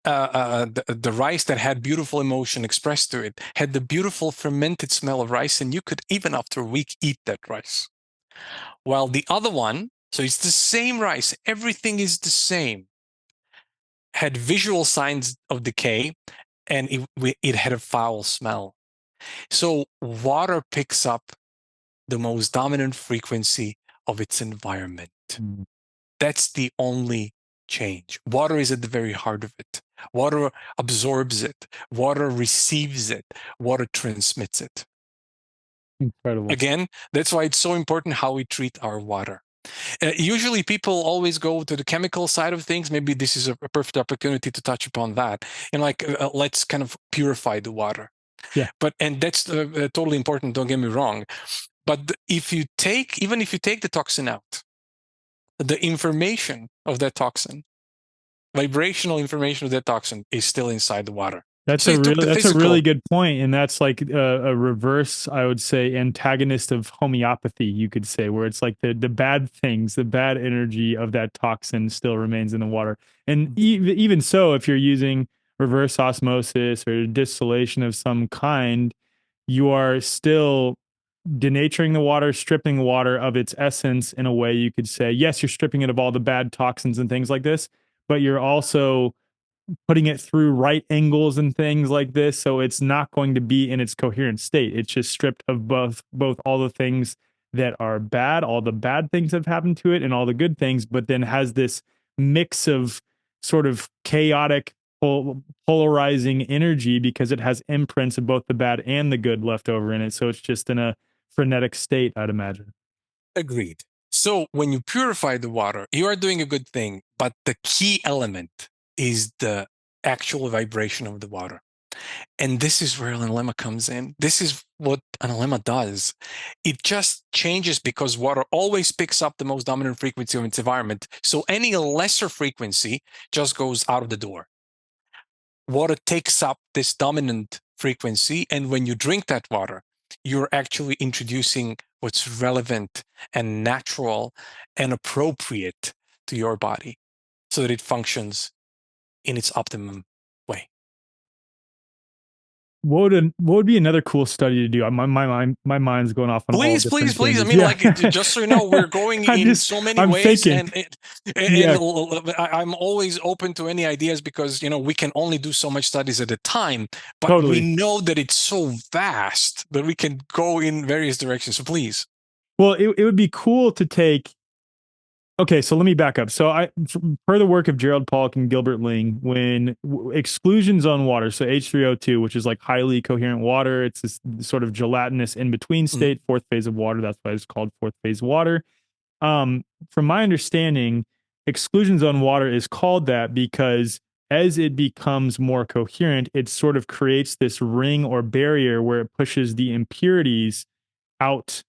the rice that had beautiful emotion expressed to it had the beautiful fermented smell of rice, and you could, even after a week, eat that rice. While the other one, so it's the same rice, everything is the same, had visual signs of decay, and it had a foul smell. So water picks up the most dominant frequency of its environment. Mm. That's the only change. Water is at the very heart of it. Water absorbs it. Water receives it. Water transmits it. Incredible. Again, that's why it's so important how we treat our water. Usually people always go to the chemical side of things. Maybe this is a perfect opportunity to touch upon that. And like, let's kind of purify the water. Yeah. And that's totally important, don't get me wrong. But even if you take the toxin out, the information of that toxin, vibrational information of that toxin, is still inside the water. So you took the That's a physical. really good point, and that's like a reverse, I would say, antagonist of homeopathy. You could say, where it's like the bad things, the bad energy of that toxin still remains in the water, and even so, if you're using reverse osmosis or distillation of some kind, you are still denaturing the water, stripping water of its essence in a way you could say, yes, you're stripping it of all the bad toxins and things like this, but you're also putting it through right angles and things like this, so it's not going to be in its coherent state. It's just stripped of both all the things that are bad, all the bad things that have happened to it, and all the good things, but then has this mix of sort of chaotic polarizing energy because it has imprints of both the bad and the good left over in it. So it's just in a frenetic state, I'd imagine. Agreed. So when you purify the water, you are doing a good thing, but the key element is the actual vibration of the water. And this is where Analemma comes in. This is what Analemma does. It just changes because water always picks up the most dominant frequency of its environment. So any lesser frequency just goes out of the door. Water takes up this dominant frequency. And when you drink that water, you're actually introducing what's relevant and natural and appropriate to your body so that it functions in its optimum way. What would be another cool study to do? My mind's going off on all Please, different please, please. I tangents. mean, Yeah. like, just so you know, we're going in so many I'm ways, thinking. and Yeah, I'm always open to any ideas because, you know, we can only do so much studies at a time, but we totally. know that it's so vast that we can go in various directions. So please. Well, it would be cool to take. Okay, so let me back up. So per the work of Gerald Pollack and Gilbert Ling, when exclusions on water, so H3O2, which is like highly coherent water, it's this sort of gelatinous in between state, fourth phase of water. That's why it's called fourth phase water. From my understanding, exclusions on water is called that because as it becomes more coherent, it sort of creates this ring or barrier where it pushes the impurities out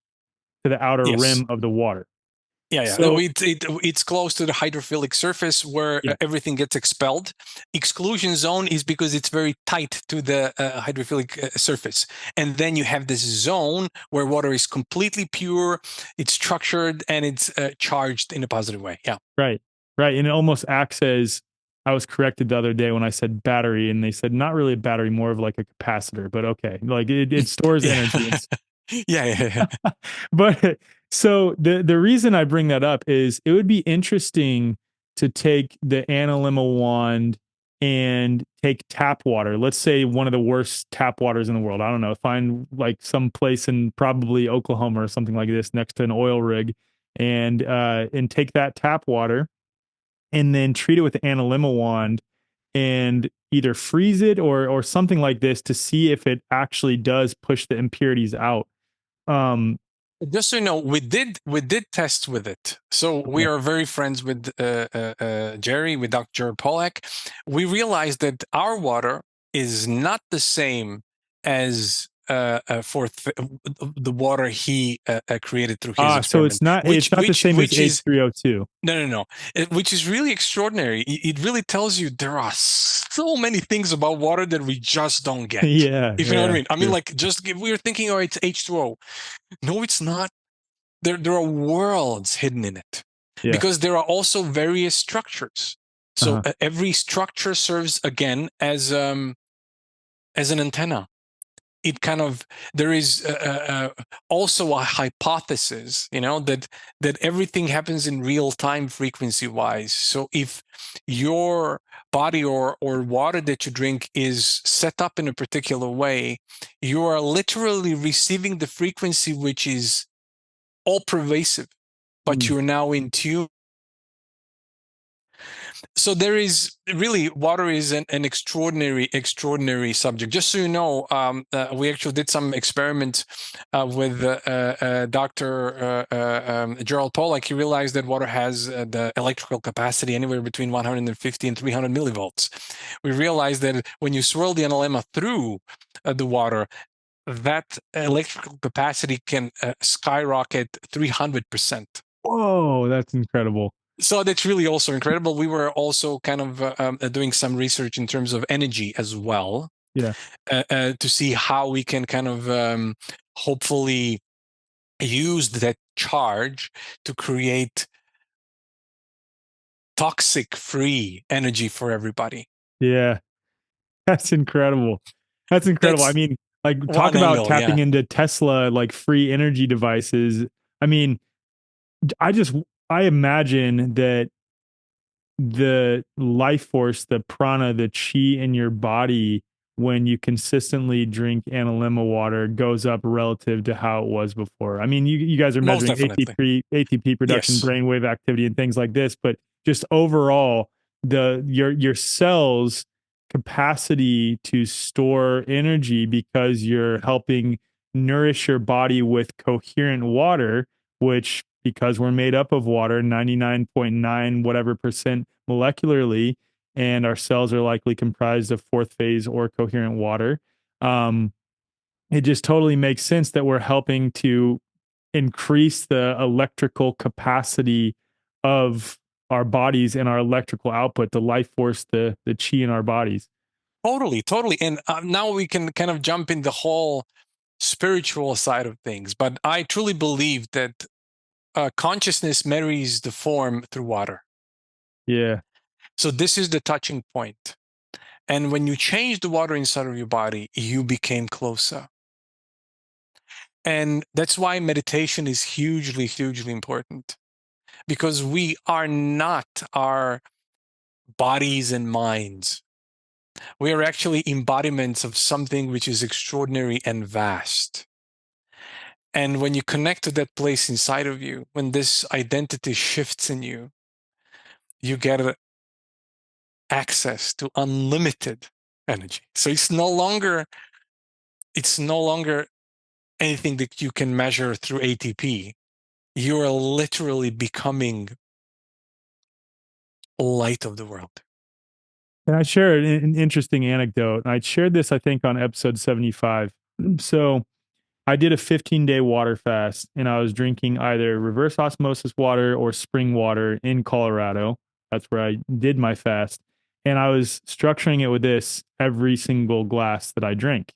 to the outer Yes. rim of the water. Yeah, yeah. So, It's close to the hydrophilic surface where yeah, everything gets expelled. Exclusion zone is because it's very tight to the hydrophilic surface. And then you have this zone where water is completely pure, it's structured, and it's charged in a positive way. Yeah. right, right. And it almost acts as I was corrected the other day when I said battery, and they said not really a battery, more of like a capacitor, but okay. Like it stores Yeah. energy. It's Yeah, yeah, yeah. but so the reason I bring that up is it would be interesting to take the Analemma wand and take tap water. Let's say one of the worst tap waters in the world. I don't know. Find like some place in probably Oklahoma or something like this next to an oil rig, and take that tap water and then treat it with the Analemma wand and either freeze it or something like this to see if it actually does push the impurities out. Um, Just so you know, we did tests with it. So we okay. are very friends with Jerry, with Dr. Pollack. We realized that our water is not the same as the water he created through his So experiment, it's not the same as which is H3O2. no. Which is really extraordinary. It really tells you there are so many things about water that we just don't get. Yeah, If you know what I yeah, mean. I mean, true. like, we were thinking, oh, it's H2O. No, it's not. There are worlds hidden in it Yeah. because there are also various structures. So Uh-huh. every structure serves again as an antenna. It kind of there is also a hypothesis, you know, that everything happens in real time frequency wise. So if your body or water that you drink is set up in a particular way, you are literally receiving the frequency which is all pervasive, but Mm. you're now in tune. So there is really, water is an extraordinary subject. Just so you know, we actually did some experiments with Dr. Gerald Pollack. He realized that water has the electrical capacity anywhere between 150 and 300 millivolts. We realized that when you swirl the analemma through the water, that electrical capacity can skyrocket 300%. Whoa, that's incredible. So that's really also incredible. We were also kind of doing some research in terms of energy as well, Yeah. to see how we can kind of hopefully use that charge to create toxic-free energy for everybody. Yeah. That's incredible. That's incredible. I That's mean, like talk one about angle, tapping yeah. into Tesla like free energy devices. I mean, I just I imagine that the life force, the prana, the chi in your body when you consistently drink Analemma water goes up relative to how it was before. I mean, you guys are Most measuring definitely. ATP production, Yes. brainwave activity, and things like this, but just overall, your cells capacity to store energy because you're helping nourish your body with coherent water, which because we're made up of water 99.9 whatever percent molecularly, and our cells are likely comprised of fourth phase or coherent water. Um, it just totally makes sense that we're helping to increase the electrical capacity of our bodies and our electrical output, the life force, the chi in our bodies. Totally, totally. And now we can kind of jump in the whole spiritual side of things. But I truly believe that consciousness marries the form through water. Yeah. So this is the touching point. And when you change the water inside of your body, you became closer. And that's why meditation is hugely important, because we are not our bodies and minds. We are actually embodiments of something which is extraordinary and vast. And when you connect to that place inside of you, when this identity shifts in you, you get access to unlimited energy. So it's no longer anything that you can measure through ATP. You are literally becoming light of the world. And I shared an interesting anecdote. I shared this, I think, on episode 75. So I did a 15-day water fast, and I was drinking either reverse osmosis water or spring water in Colorado. That's where I did my fast. And I was structuring it with this every single glass that I drank,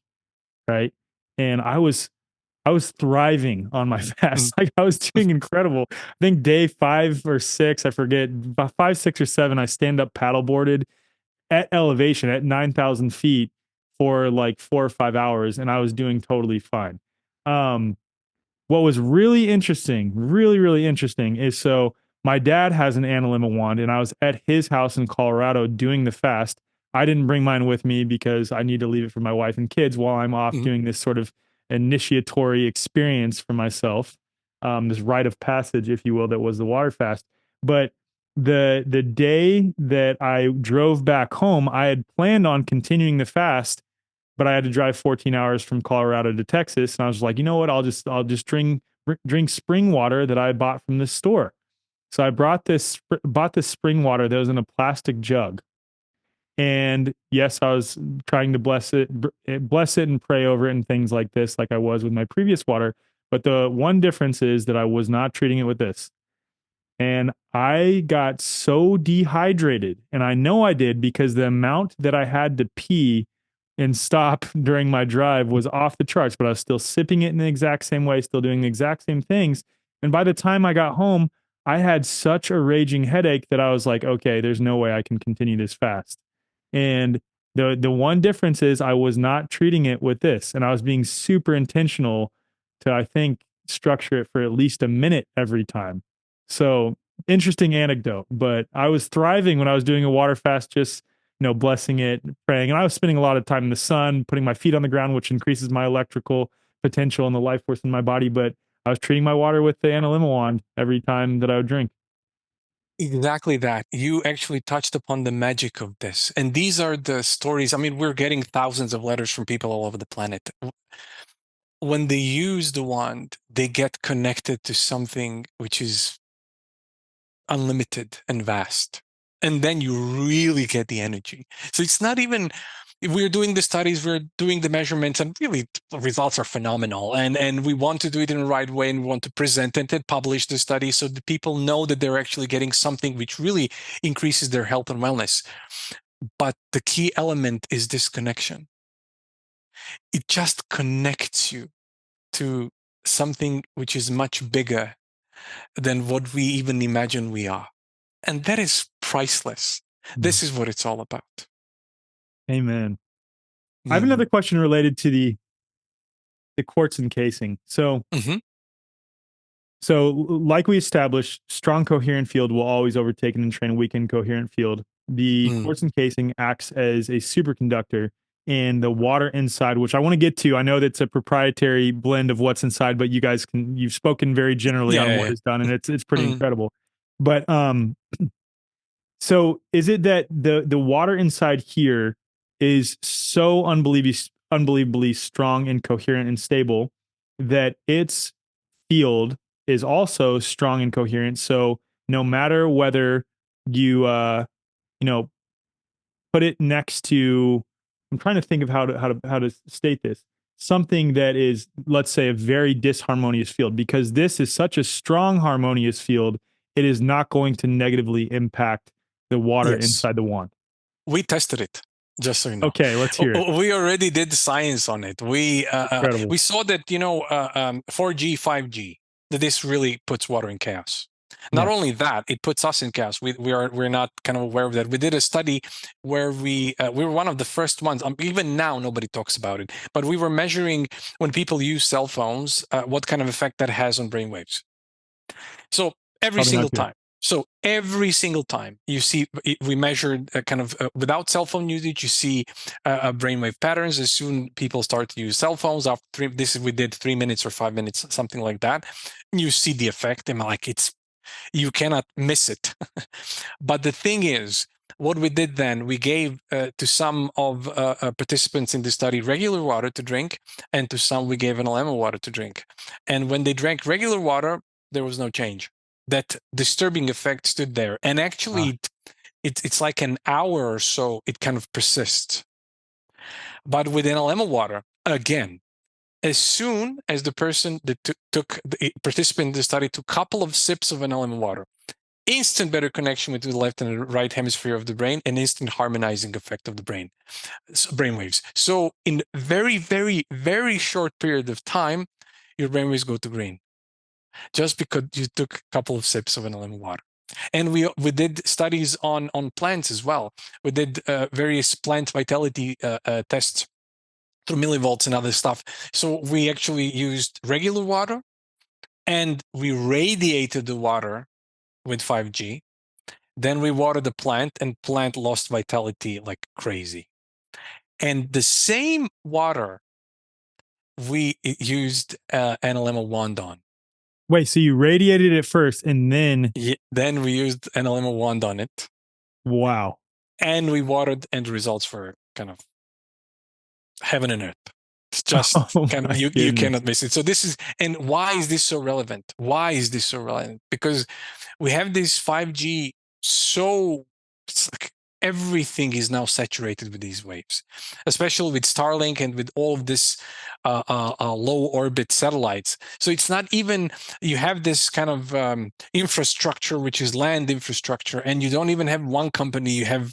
right? And I was thriving on my Mm. fast. Like I was doing incredible. I think day 5 or 6, I forget, about 5, 6, or 7, I stand up paddleboarded at elevation at 9,000 feet for like 4 or 5 hours, and I was doing totally fine. Um, what was really interesting, really interesting, is so my dad has an Analemma wand, and I was at his house in Colorado doing the fast. I didn't bring mine with me because I need to leave it for my wife and kids while I'm off Mm. doing this sort of initiatory experience for myself, this rite of passage, if you will, that was the water fast. But the day that I drove back home, I had planned on continuing the fast, but I had to drive 14 hours from Colorado to Texas, and I was like, you know what? I'll just drink spring water that I bought from this store. So I bought this spring water that was in a plastic jug. And yes, I was trying to bless it and pray over it and things like this, like I was with my previous water. But the one difference is that I was not treating it with this. And I got so dehydrated. And I know I did because the amount that I had to pee and stop during my drive was off the charts, but I was still sipping it in the exact same way, still doing the exact same things. And by the time I got home, I had such a raging headache that I was like, okay, there's no way I can continue this fast. And the one difference is I was not treating it with this, and I was being super intentional to, I think, structure it for at least a minute every time. So interesting anecdote, but I was thriving when I was doing a water fast, just blessing it, praying, and I was spending a lot of time in the sun, putting my feet on the ground, which increases my electrical potential and the life force in my body. But I was treating my water with the Analemma wand every time that I would drink. Exactly that. You actually touched upon the magic of this. And these are the stories. I mean, we're getting thousands of letters from people all over the planet. When they use the wand, they get connected to something which is unlimited and vast. And then you really get the energy. So it's not even, we're doing the studies, we're doing the measurements, and really the results are phenomenal. And we want to do it in the right way, and we want to present it and publish the study so that people know that they're actually getting something which really increases their health and wellness. But the key element is this connection. It just connects you to something which is much bigger than what we even imagine we are. And that is priceless. Mm. This is what it's all about. Amen. I have Mm-hmm. another question related to the quartz encasing. Mm-hmm. So, like we established, strong coherent field will always overtake an entrained weakened coherent field. The Mm. quartz encasing acts as a superconductor, and the water inside, which I want to get to. I know that's a proprietary blend of what's inside, but you've spoken very generally Yeah, on yeah, what yeah. is done, and it's pretty Mm. incredible. But so is it that the water inside here is so unbelievably strong and coherent and stable that its field is also strong and coherent? So no matter whether you you know put it next to, I'm trying to think of how to state this, something that is, let's say, a very disharmonious field, because this is such a strong harmonious field, it is not going to negatively impact the water Yes. inside the wand. We tested it, just so you know. Okay, let's hear it. We already did science on it. Incredible. We saw that, 4G, 5G, that this really puts water in chaos. Not Yeah. only that, it puts us in chaos. We're not kind of aware of that. We did a study where we were one of the first ones. Even now, nobody talks about it. But we were measuring when people use cell phones, what kind of effect that has on brainwaves. So every Probably not single good. time. So every single time you see, we measured without cell phone usage, you see brainwave patterns. As soon people start to use cell phones after we did 3 minutes or 5 minutes, something like that. You see the effect, and like you cannot miss it. But the thing is, what we did then, we gave to some of participants in the study regular water to drink, and to some we gave Analemma water to drink. And when they drank regular water, there was no change. That disturbing effect stood there, and Ah, actually, it's like an hour or so. It kind of persists. But with Analemma water, again, as soon as the person that took the participant in the study took a couple of sips of Analemma water, instant better connection between the left and the right hemisphere of the brain, and instant harmonizing effect of the brain, brain waves. So in very, very, very short period of time, your brain waves go to green, just because you took a couple of sips of an lemon water. And we did studies on plants as well. We did various plant vitality tests through millivolts and other stuff. So we actually used regular water, and we radiated the water with 5G. Then we watered the plant, and plant lost vitality like crazy. And the same water we used Analemma Wand on. wait, so you radiated it first and then, Then we used Analemma Wand on it, wow. and we watered, and the results were kind of heaven and earth. It's just Oh kind of my you goodness. cannot miss it. So this is, and why is this so relevant? Why is this so relevant? Because we have this 5G, so it's like everything is now saturated with these waves, especially with Starlink and with all of this low orbit satellites. So it's not even, you have this kind of infrastructure, which is land infrastructure, and you don't even have one company, you have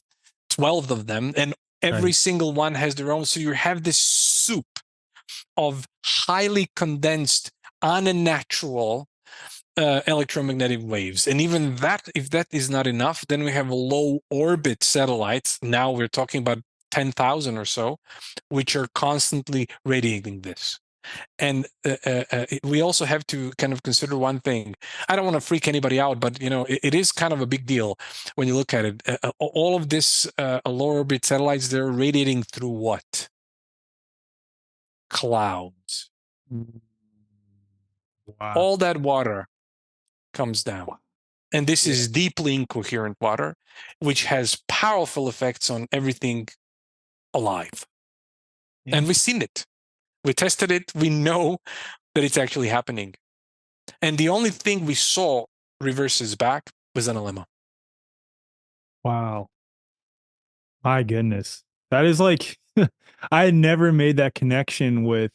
12 of them, and every Right. single one has their own. So you have this soup of highly condensed, unnatural electromagnetic waves. And even that, if that is not enough, then we have low orbit satellites. Now we're talking about 10,000 or so, which are constantly radiating this. And we also have to kind of consider one thing. I don't want to freak anybody out, but it is kind of a big deal when you look at it. All of this low orbit satellites, they're radiating through what? Clouds. Wow. All that water comes down. And this is deeply incoherent water, which has powerful effects on everything alive. And we've seen it. We tested it. We know that it's actually happening. And the only thing we saw reverses back was Analemma. Wow. My goodness. That is like, I had never made that connection with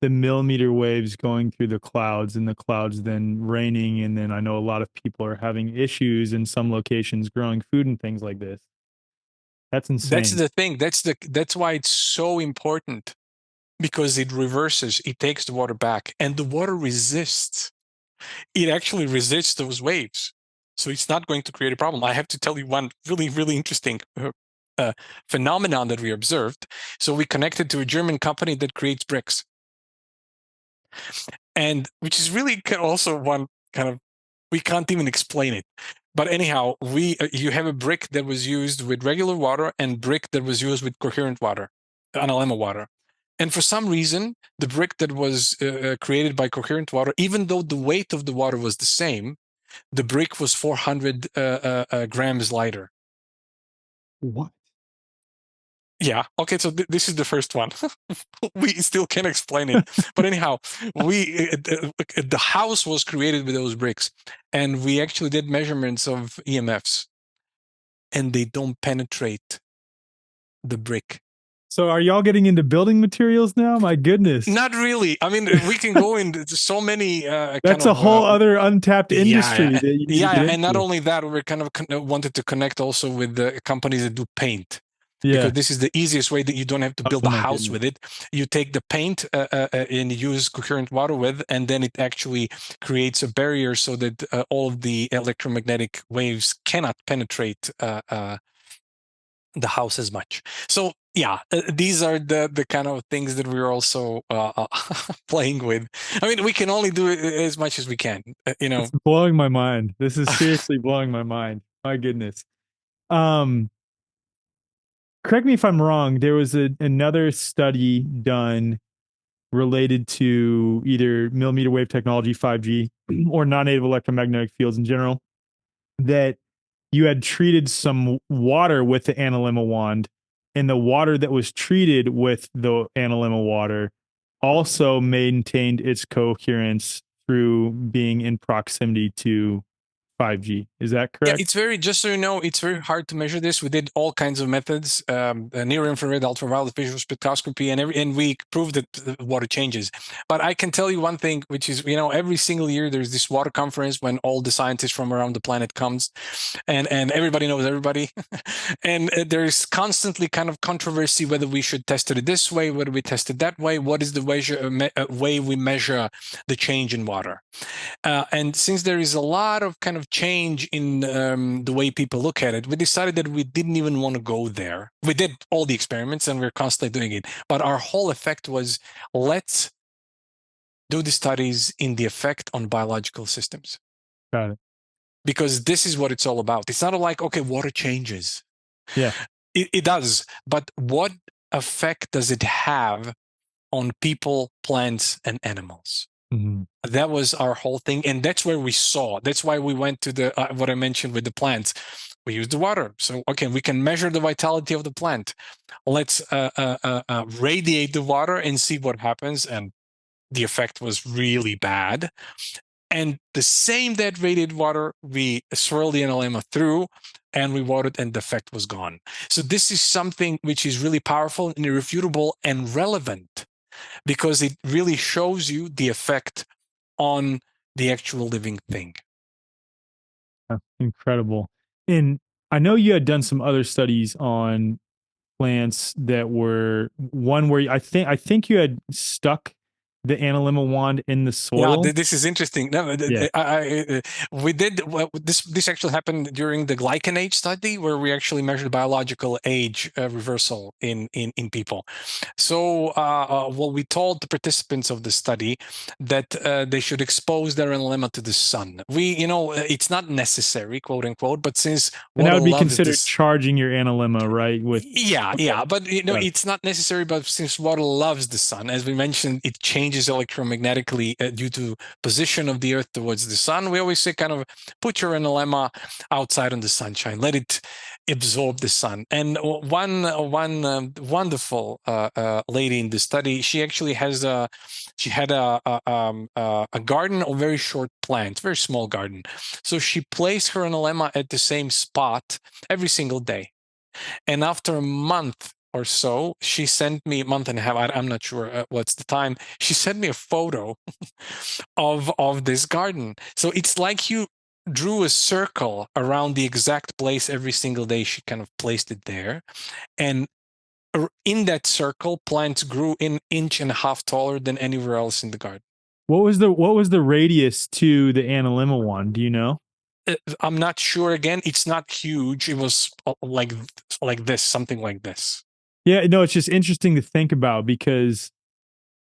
the millimeter waves going through the clouds and the clouds then raining. And then I know a lot of people are having issues in some locations growing food and things like this. That's That's insane. the thing. That's why it's so important, because it reverses, it takes the water back, and the water resists. It actually resists those waves. So it's not going to create a problem. I have to tell you one really, really interesting phenomenon that we observed. So we connected to a German company that creates bricks, and which is really also one kind of, we can't even explain it. But anyhow, you have a brick that was used with regular water and brick that was used with coherent water, Analemma water. And for some reason, the brick that was created by coherent water, even though the weight of the water was the same, the brick was 400 grams lighter. What? Yeah. Okay. So this is the first one. We still can't explain it, but anyhow, the house was created with those bricks, and we actually did measurements of EMFs, and they don't penetrate the brick. So are y'all getting into building materials now? My goodness. Not really. I mean, we can go into so many. That's a whole other untapped industry yeah, that you need yeah, to get and not into. only that, we're kind of wanted to connect also with the companies that do paint. Yeah. Because this is the easiest way that you don't have to build Oh a my house goodness. with it. You take the paint and use coherent water with, and then it actually creates a barrier so that all of the electromagnetic waves cannot penetrate the house as much. So yeah, these are the kind of things that we're also playing with. I mean, we can only do it as much as we can. It's blowing my mind. This is seriously blowing my mind. My goodness. Correct me if I'm wrong. There was another study done related to either millimeter wave technology, 5G, or non-native electromagnetic fields in general, that you had treated some water with the Analemma wand, and the water that was treated with the Analemma water also maintained its coherence through being in proximity to 5G. Is that Yeah, correct? it's very, just so you know, it's very hard to measure this. We did all kinds of methods, near infrared, ultraviolet, visual spectroscopy, and we proved that water changes. But I can tell you one thing, which is, every single year there's this water conference when all the scientists from around the planet comes, and everybody knows everybody. And there's constantly kind of controversy whether we should test it this way, whether we test it that way, what is the way we measure the change in water. And since there is a lot of kind of change in the way people look at it, we decided that we didn't even want to go there. We did all the experiments and we're constantly doing it. But our whole effect was, let's do the studies in the effect on biological systems. Got it. Because this is what it's all about. It's not like, okay, water changes. Yeah. It does. But what effect does it have on people, plants, and animals? Mm-hmm. That was our whole thing, and that's where we saw. That's why we went to the what I mentioned with the plants. We used the water, so okay, we can measure the vitality of the plant. Let's radiate the water and see what happens. And the effect was really bad. And the same that radiated water, we swirled the analemma through, and we watered, and the effect was gone. So this is something which is really powerful and irrefutable and relevant, because it really shows you the effect on the actual living thing. Incredible. And I know you had done some other studies on plants that were one where I think you had stuck the Analemma wand in the Yeah, soil. this is interesting. No, Yeah. we did this actually happened during the glycan age study, where we actually measured biological age reversal in people. So, well, we told the participants of the study that they should expose their analemma to the sun. It's not necessary, quote unquote, but since And that water would be loves considered this. charging your Analemma, right? With Yeah, okay. but Got it. it's not necessary. But since water loves the sun, as we mentioned, it changes changes electromagnetically due to position of the Earth towards the sun. We always say kind of put your analemma outside in the sunshine, let it absorb the sun. And one wonderful lady in the study, she actually had a garden of very short plants, very small garden. So she placed her analemma at the same spot every single day. And after a month or so, she sent me, a month and a half, I'm not sure what's the time, she sent me a photo of this garden. So it's like you drew a circle around the exact place every single day. She kind of placed it there. And in that circle, plants grew an inch and a half taller than anywhere else in the garden. What was the radius to the Analemma Wand? Do you know? I'm not sure. Again, it's not huge. It was like this, something like this. Yeah, no, it's just interesting to think about because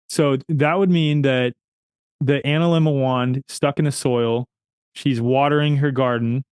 so that would mean that the Analemma Wand stuck in the soil, she's watering her garden,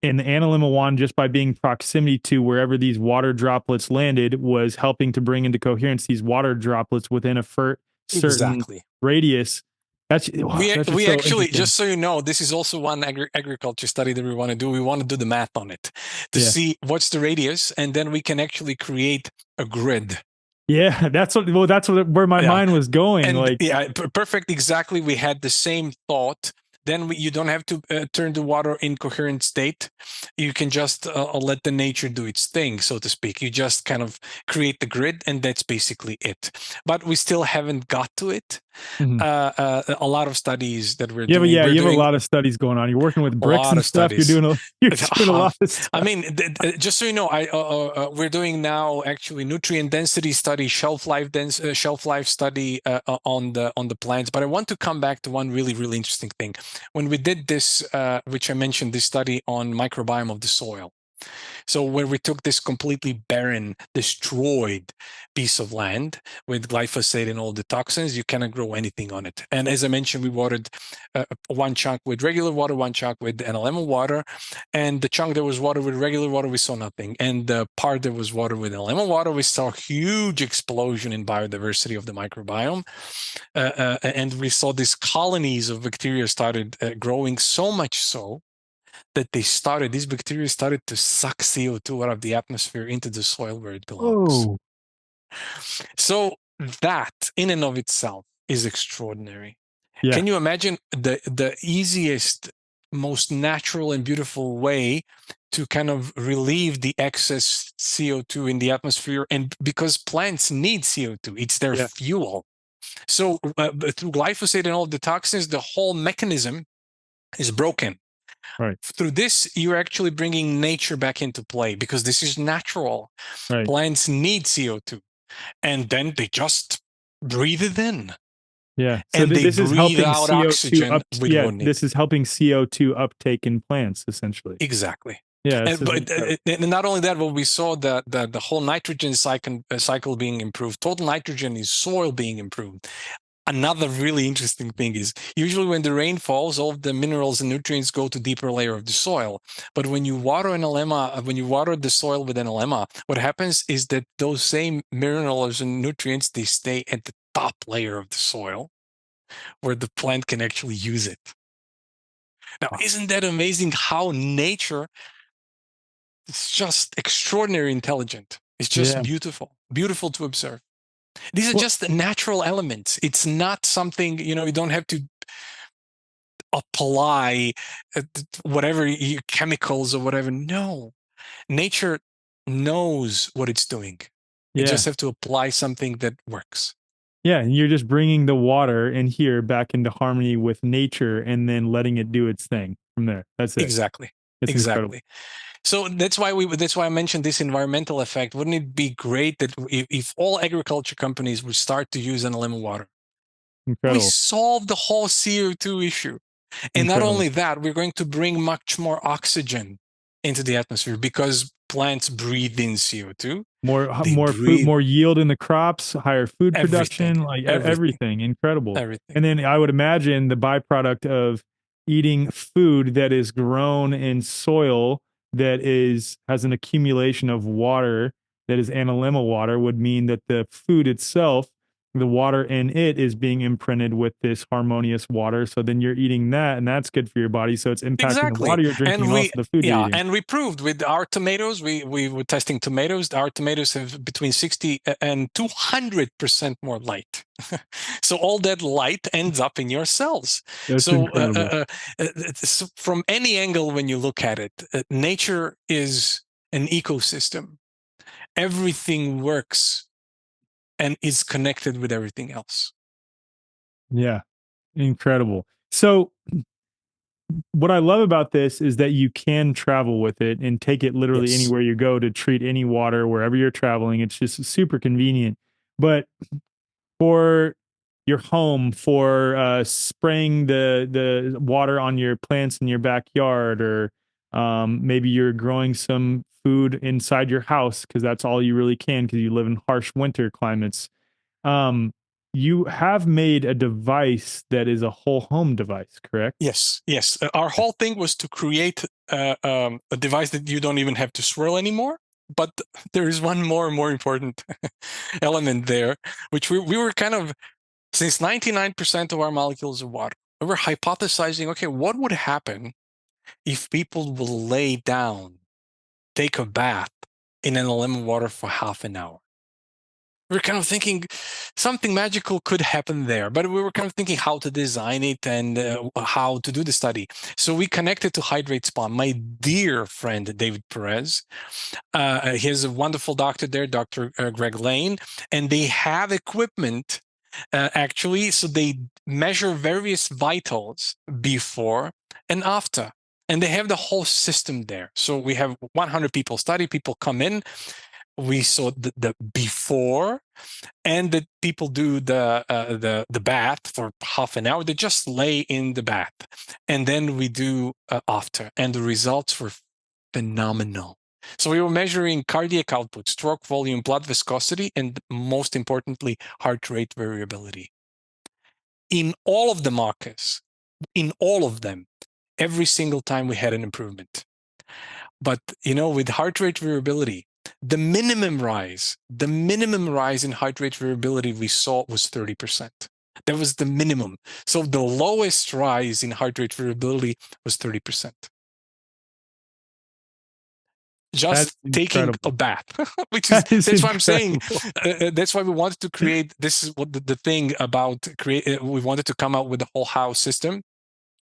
and the Analemma Wand, just by being proximity to wherever these water droplets landed, was helping to bring into coherence these water droplets within a certain Exactly. radius. That's we so actually, just so you know, this is also one agriculture study that we want to do. We want to do the math on it to see what's the radius, and then we can actually create a grid. Yeah, that's where my mind was going. And like, yeah, perfect. Exactly. We had the same thought. Then you don't have to turn the water in coherent state. You can just let the nature do its thing, so to speak. You just kind of create the grid, and that's basically it. But we still haven't got to it. A lot of studies that we're doing. Yeah, you have a lot of studies going on. You're working with bricks and stuff. You're doing a lot of stuff. I mean, just so you know, we're doing now actually nutrient density study, shelf life study on the plants. But I want to come back to one really, really interesting thing. When we did this, which I mentioned, this study on microbiome of the soil. So where we took this completely barren, destroyed piece of land with glyphosate and all the toxins, you cannot grow anything on it. And as I mentioned, we watered one chunk with regular water, one chunk with Analemma water. And the chunk that was watered with regular water, we saw nothing. And the part that was watered with Analemma water, we saw a huge explosion in biodiversity of the microbiome. And we saw these colonies of bacteria started growing, so much so that these bacteria started to suck CO2 out of the atmosphere into the soil where it belongs. Oh. So that in and of itself is extraordinary. Yeah. Can you imagine the easiest, most natural and beautiful way to kind of relieve the excess CO2 in the atmosphere? And because plants need CO2, it's their fuel. So through glyphosate and all the toxins, the whole mechanism is broken. Right. Through this, you're actually bringing nature back into play because this is natural. Right. Plants need CO2, and then they just breathe it in. Yeah. So and this is helping out CO2 oxygen. This is helping CO2 uptake in plants, essentially. Exactly. Yeah. And not only that, but we saw that the whole nitrogen cycle being improved. Total nitrogen is soil being improved. Another really interesting thing is usually when the rain falls, all of the minerals and nutrients go to deeper layer of the soil. But when you water when you water the soil with Analemma, what happens is that those same minerals and nutrients, they stay at the top layer of the soil where the plant can actually use it. Now, isn't that amazing how nature is just extraordinarily intelligent? It's just beautiful to observe. These are just natural elements. It's not something, you don't have to apply whatever chemicals or whatever. No, nature knows what it's doing. You just have to apply something that works. Yeah, and you're just bringing the water in here back into harmony with nature and then letting it do its thing from there. That's it. Exactly. It's exactly. So that's why I mentioned this environmental effect. Wouldn't it be great that if all agriculture companies would start to use Analemma water? Incredible. We solve the whole CO2 issue. And not only that, we're going to bring much more oxygen into the atmosphere because plants breathe in CO2. More food, more yield in the crops, higher food production, like everything. Incredible. And then I would imagine the byproduct of eating food that is grown in soil that has an accumulation of water that is Analemma water would mean that the food itself the water in it is being imprinted with this harmonious water. So then you're eating that, and that's good for your body. So it's impacting the Exactly. water you're drinking And and also the food you're eating. and we proved with our tomatoes, we were testing tomatoes. Our tomatoes have between 60 and 200% more light. So all that light ends up in your cells. That's So, incredible. so from any angle, when you look at it, nature is an ecosystem. Everything works and is connected with everything else. Yeah, incredible. So what I love about this is that you can travel with it and take it literally Yes. anywhere you go to treat any water wherever you're traveling. It's just super convenient. But for your home, for spraying the water on your plants in your backyard, or maybe you're growing some food inside your house because that's all you really can because you live in harsh winter climates. Um, you have made a device that is a whole home device, correct? Yes, yes. Our whole thing was to create a device that you don't even have to swirl anymore. But there is one more important element there, which we were kind of, since 99% of our molecules are water, we were hypothesizing, okay, what would happen if people will lay down, take a bath in Analemma water for half an hour? We were kind of thinking something magical could happen there, but we were kind of thinking how to design it and how to do the study. So we connected to Hydrate Spa, my dear friend David Perez. He has a wonderful doctor there, Dr. Greg Lane, and they have equipment actually, so they measure various vitals before and after. And they have the whole system there. So we have 100 people study, people come in, we saw the before, and that people do the bath for half an hour. They just lay in the bath, and then we do after, and the results were phenomenal. So we were measuring cardiac output, stroke volume, blood viscosity, and most importantly, heart rate variability. In all of the markers, in all of them, every single time we had an improvement. But with heart rate variability, the minimum rise in heart rate variability we saw was 30%. That was the minimum. So the lowest rise in heart rate variability was 30%. That is Just taking a incredible. bath, which is, That is that's why I'm saying, incredible. that's why we wanted to create, this is what the thing about create, we wanted to come out with the whole house system.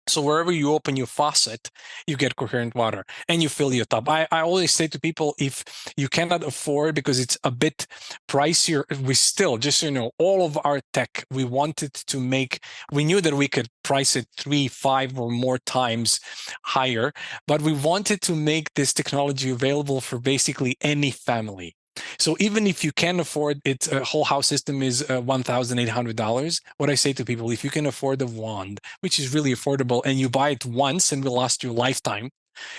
So wherever you open your faucet, you get coherent water and you fill your tub. I always say to people, if you cannot afford, because it's a bit pricier, we still, just so you know, all of our tech, we knew that we could price it 3, 5 or more times higher, but we wanted to make this technology available for basically any family. So even if you can afford it, a whole house system is $1,800. What I say to people, if you can afford a wand, which is really affordable, and you buy it once and will last you a lifetime,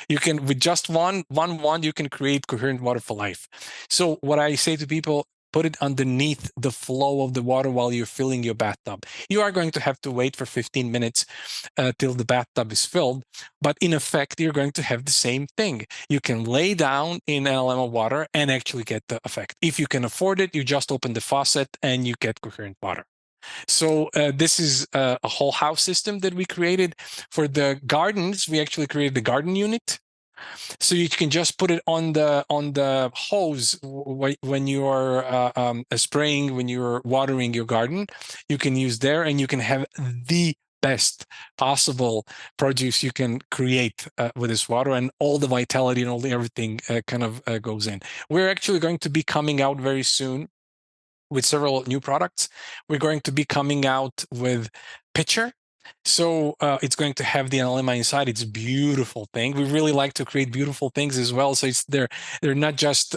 you can, with just one wand, you can create coherent water for life. So what I say to people, put it underneath the flow of the water while you're filling your bathtub. You are going to have to wait for 15 minutes till the bathtub is filled, but in effect, you're going to have the same thing. You can lay down in Analemma water and actually get the effect. If you can afford it, you just open the faucet and you get coherent water. So this is a whole house system that we created. For the gardens, we actually created the garden unit. So you can just put it on the hose when you are spraying, when you're watering your garden. You can use there, and you can have the best possible produce you can create with this water, and all the vitality and everything kind of goes in. We're actually going to be coming out very soon with several new products. We're going to be coming out with Pitcher. So it's going to have the Analemma inside. It's a beautiful thing. We really like to create beautiful things as well. So they're not just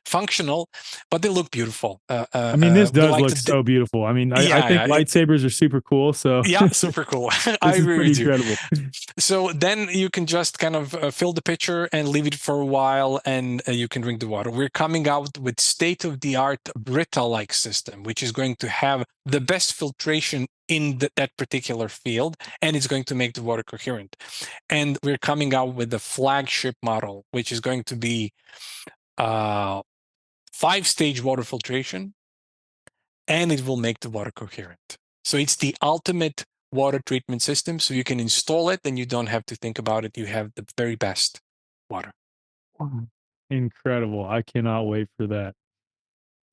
functional, but they look beautiful. I mean, this We does like look to, so beautiful. I mean, I yeah, think yeah, lightsabers are super cool. So yeah, super cool. I this is agree pretty with you. incredible. So then you can just kind of fill the pitcher and leave it for a while, and you can drink the water. We're coming out with state-of-the-art Brita-like system, which is going to have the best filtration in that particular field, and it's going to make the water coherent. And we're coming out with the flagship model, which is going to be 5-stage water filtration, and it will make the water coherent. So it's the ultimate water treatment system. So you can install it and you don't have to think about it. You have the very best water. Wow. Incredible. I cannot wait for that.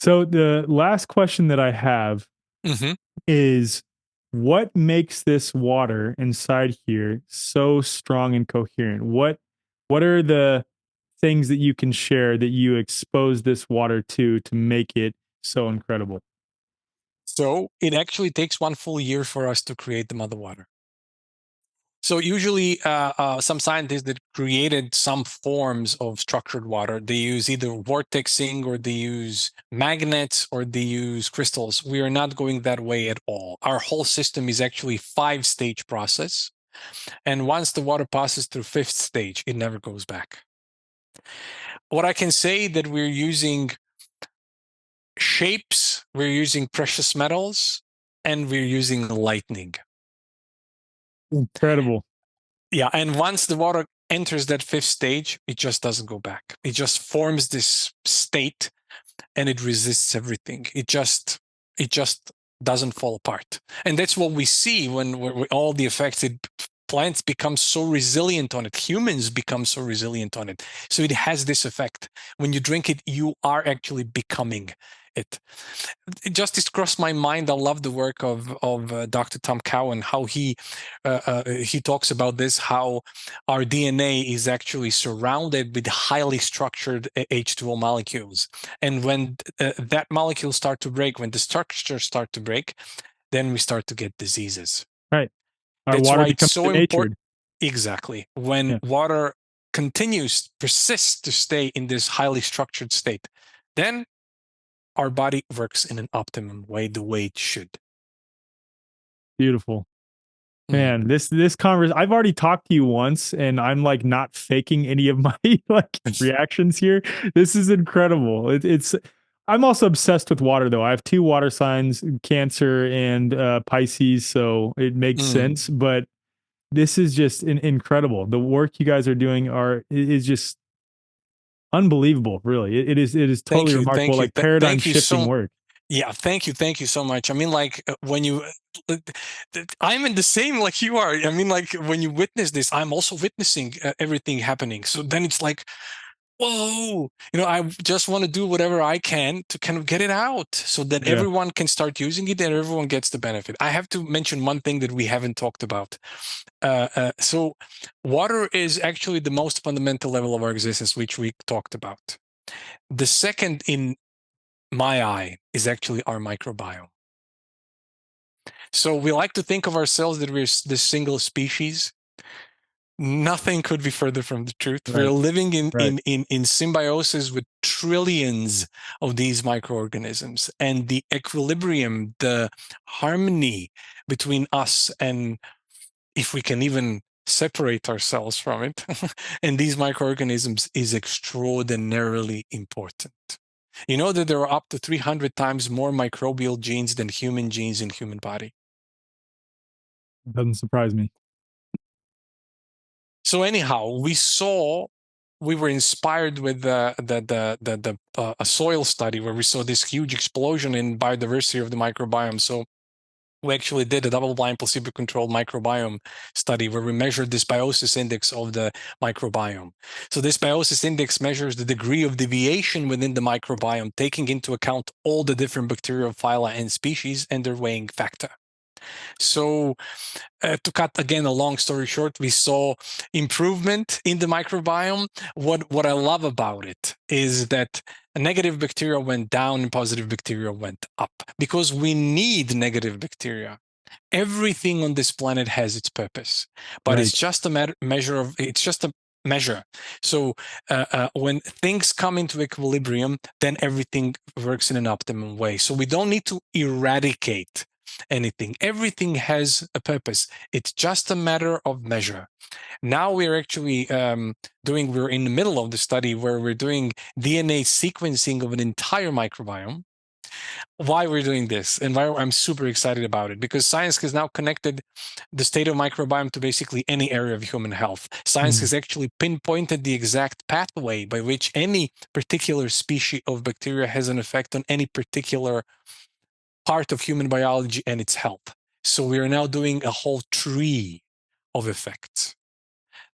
So the last question that I have Mm-hmm. is, what makes this water inside here so strong and coherent? What are the things that you can share that you expose this water to make it so incredible? So it actually takes 1 full year for us to create the mother water. So usually some scientists that created some forms of structured water, they use either vortexing or they use magnets or they use crystals. We are not going that way at all. Our whole system is actually 5-stage process. And once the water passes through 5th stage, it never goes back. What I can say that we're using shapes, we're using precious metals, and we're using lightning. Incredible. Yeah, and once the water enters that 5th stage, it just doesn't go back. It just forms this state and it resists everything. It just doesn't fall apart. And that's what we see when all the affected plants become so resilient on it. Humans become so resilient on it. So it has this effect. When you drink it, you are actually becoming it. It just crossed my mind. I love the work of Dr. Tom Cowan, how he talks about this, how our DNA is actually surrounded with highly structured H2O molecules. And when that molecule start to break, when the structures start to break, then we start to get diseases. Right. Our That's water why it's becomes so denatured. important. Exactly. When Yeah. water persists to stay in this highly structured state, then our body works in an optimum way, the way it should. Beautiful. Mm. Man, this conversation, I've already talked to you once and I'm like not faking any of my like reactions here. This is incredible. It's I'm also obsessed with water though. I have two water signs, Cancer and Pisces, so it makes Mm. sense, but this is just incredible. The work you guys are doing is just unbelievable, really. It is Thank totally you, remarkable, thank you, like paradigm thank you shifting so. work. Yeah, thank you so much. I mean, like when you, I'm in the same like you are. I mean, like when you witness this, I'm also witnessing everything happening. So then it's like, whoa, I just want to do whatever I can to kind of get it out so that Yeah. everyone can start using it and everyone gets the benefit. I have to mention one thing that we haven't talked about. So water is actually the most fundamental level of our existence, which we talked about. The second in my eye is actually our microbiome. So we like to think of ourselves that we're this single species. Nothing could be further from the truth. We're Right. living Right. in symbiosis with trillions of these microorganisms, and the equilibrium, the harmony between us and, if we can even separate ourselves from it, and these microorganisms is extraordinarily important. You know that there are up to 300 times more microbial genes than human genes in human body. Doesn't surprise me. So anyhow, we were inspired with a soil study where we saw this huge explosion in biodiversity of the microbiome. So we actually did a double-blind placebo-controlled microbiome study where we measured this biosis index of the microbiome. So this biosis index measures the degree of deviation within the microbiome, taking into account all the different bacterial phyla and species and their weighing factor. So to cut again a long story short, we saw improvement in the microbiome. What I love about it is that negative bacteria went down and positive bacteria went up because we need negative bacteria. Everything on this planet has its purpose, but Right. it's just a measure of it's just a measure. So when things come into equilibrium, then everything works in an optimum way. So we don't need to eradicate anything. Everything has a purpose. It's just a matter of measure. Now we're actually we're in the middle of the study where we're doing DNA sequencing of an entire microbiome. Why we're doing this and why I'm super excited about it, because science has now connected the state of microbiome to basically any area of human health. Science has actually pinpointed the exact pathway by which any particular species of bacteria has an effect on any particular part of human biology and its health. So we are now doing a whole tree of effects.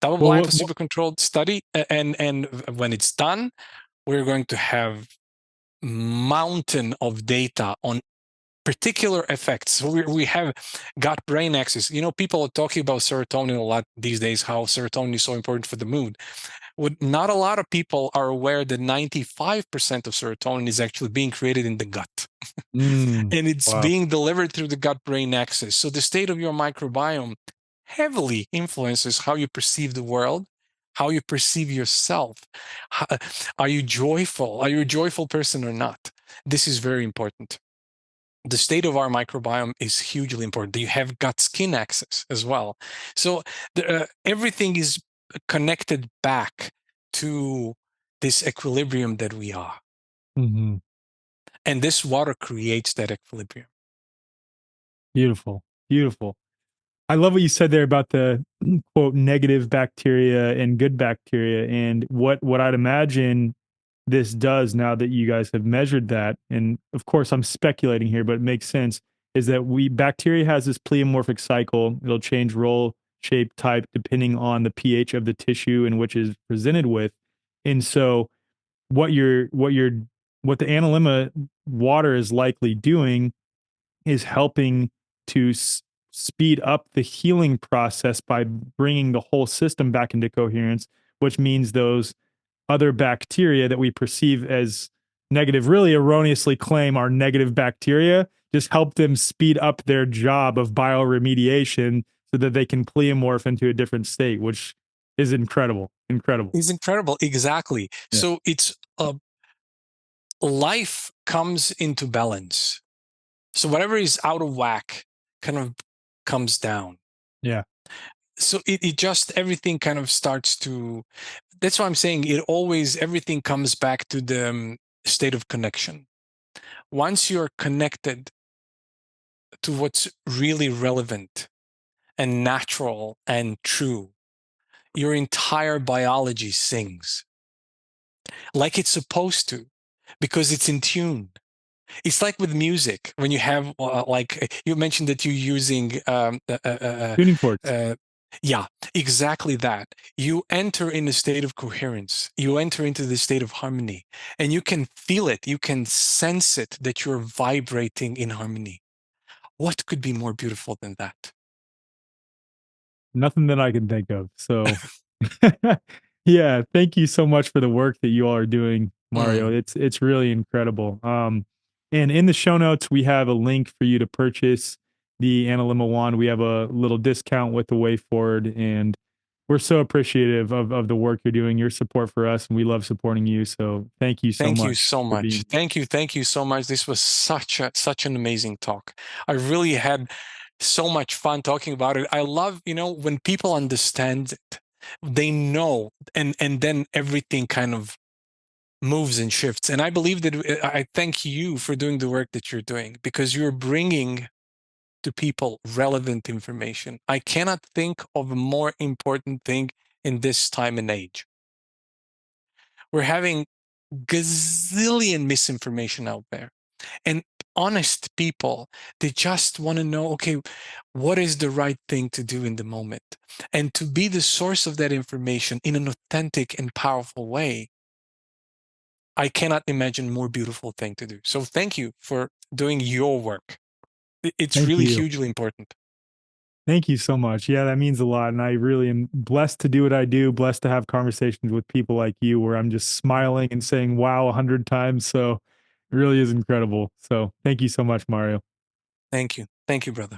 Double-blind, placebo-controlled study, and when it's done, we're going to have mountain of data on particular effects. So we have gut-brain axis. You know, people are talking about serotonin a lot these days, how serotonin is so important for the mood. Not a lot of people are aware that 95% of serotonin is actually being created in the gut. And it's being delivered through the gut-brain axis. So the state of your microbiome heavily influences how you perceive the world, how you perceive yourself. Are you joyful? Are you a joyful person or not? This is very important. The state of our microbiome is hugely important. You have gut-skin axis as well. So everything is connected back to this equilibrium that we are. Mm-hmm. And this water creates that equilibrium. Beautiful. Beautiful. I love what you said there about the quote negative bacteria and good bacteria, and what I'd imagine this does now that you guys have measured that. And of course, I'm speculating here, but it makes sense. Is that bacteria has this pleomorphic cycle. It'll change role, shape, type depending on the pH of the tissue in which is presented with. And so, what the Analemma water is likely doing is helping to speed up the healing process by bringing the whole system back into coherence, which means those other bacteria that we perceive as negative, really erroneously claim are negative bacteria, just help them speed up their job of bioremediation so that they can pleomorph into a different state, which is incredible. Incredible. It's incredible. Exactly. Yeah. So it's life comes into balance. So whatever is out of whack kind of comes down. Yeah. So it just, everything kind of starts to, that's why I'm saying everything comes back to the state of connection. Once you're connected to what's really relevant and natural and true, your entire biology sings like it's supposed to, because it's in tune. It's like with music, when you have, like you mentioned that you're using tuning forks. Yeah, exactly that. You enter in a state of coherence. You enter into the state of harmony, and you can feel it. You can sense it, that you're vibrating in harmony. What could be more beautiful than that? Nothing that I can think of. So, yeah, thank you so much for the work that you all are doing, Mario. It's really incredible. And in the show notes, we have a link for you to purchase the Analemma Wand. We have a little discount with the way forward, and we're so appreciative of the work you're doing, your support for us, and we love supporting you. So thank you so much. Thank you so much. Thank you so much. This was such an amazing talk. I really had so much fun talking about it. I love, when people understand it, they know, and then everything kind of moves and shifts. And I believe that I thank you for doing the work that you're doing, because you're bringing to people relevant information. I cannot think of a more important thing in this time and age. We're having gazillion misinformation out there, and honest people, they just want to know, okay, what is the right thing to do in the moment? And to be the source of that information in an authentic and powerful way, I cannot imagine more beautiful thing to do. So thank you for doing your work. It's really hugely important. Thank you so much. Yeah, that means a lot. And I really am blessed to do what I do, blessed to have conversations with people like you where I'm just smiling and saying wow 100 times. So it really is incredible. So thank you so much, Mario. Thank you. Thank you, brother.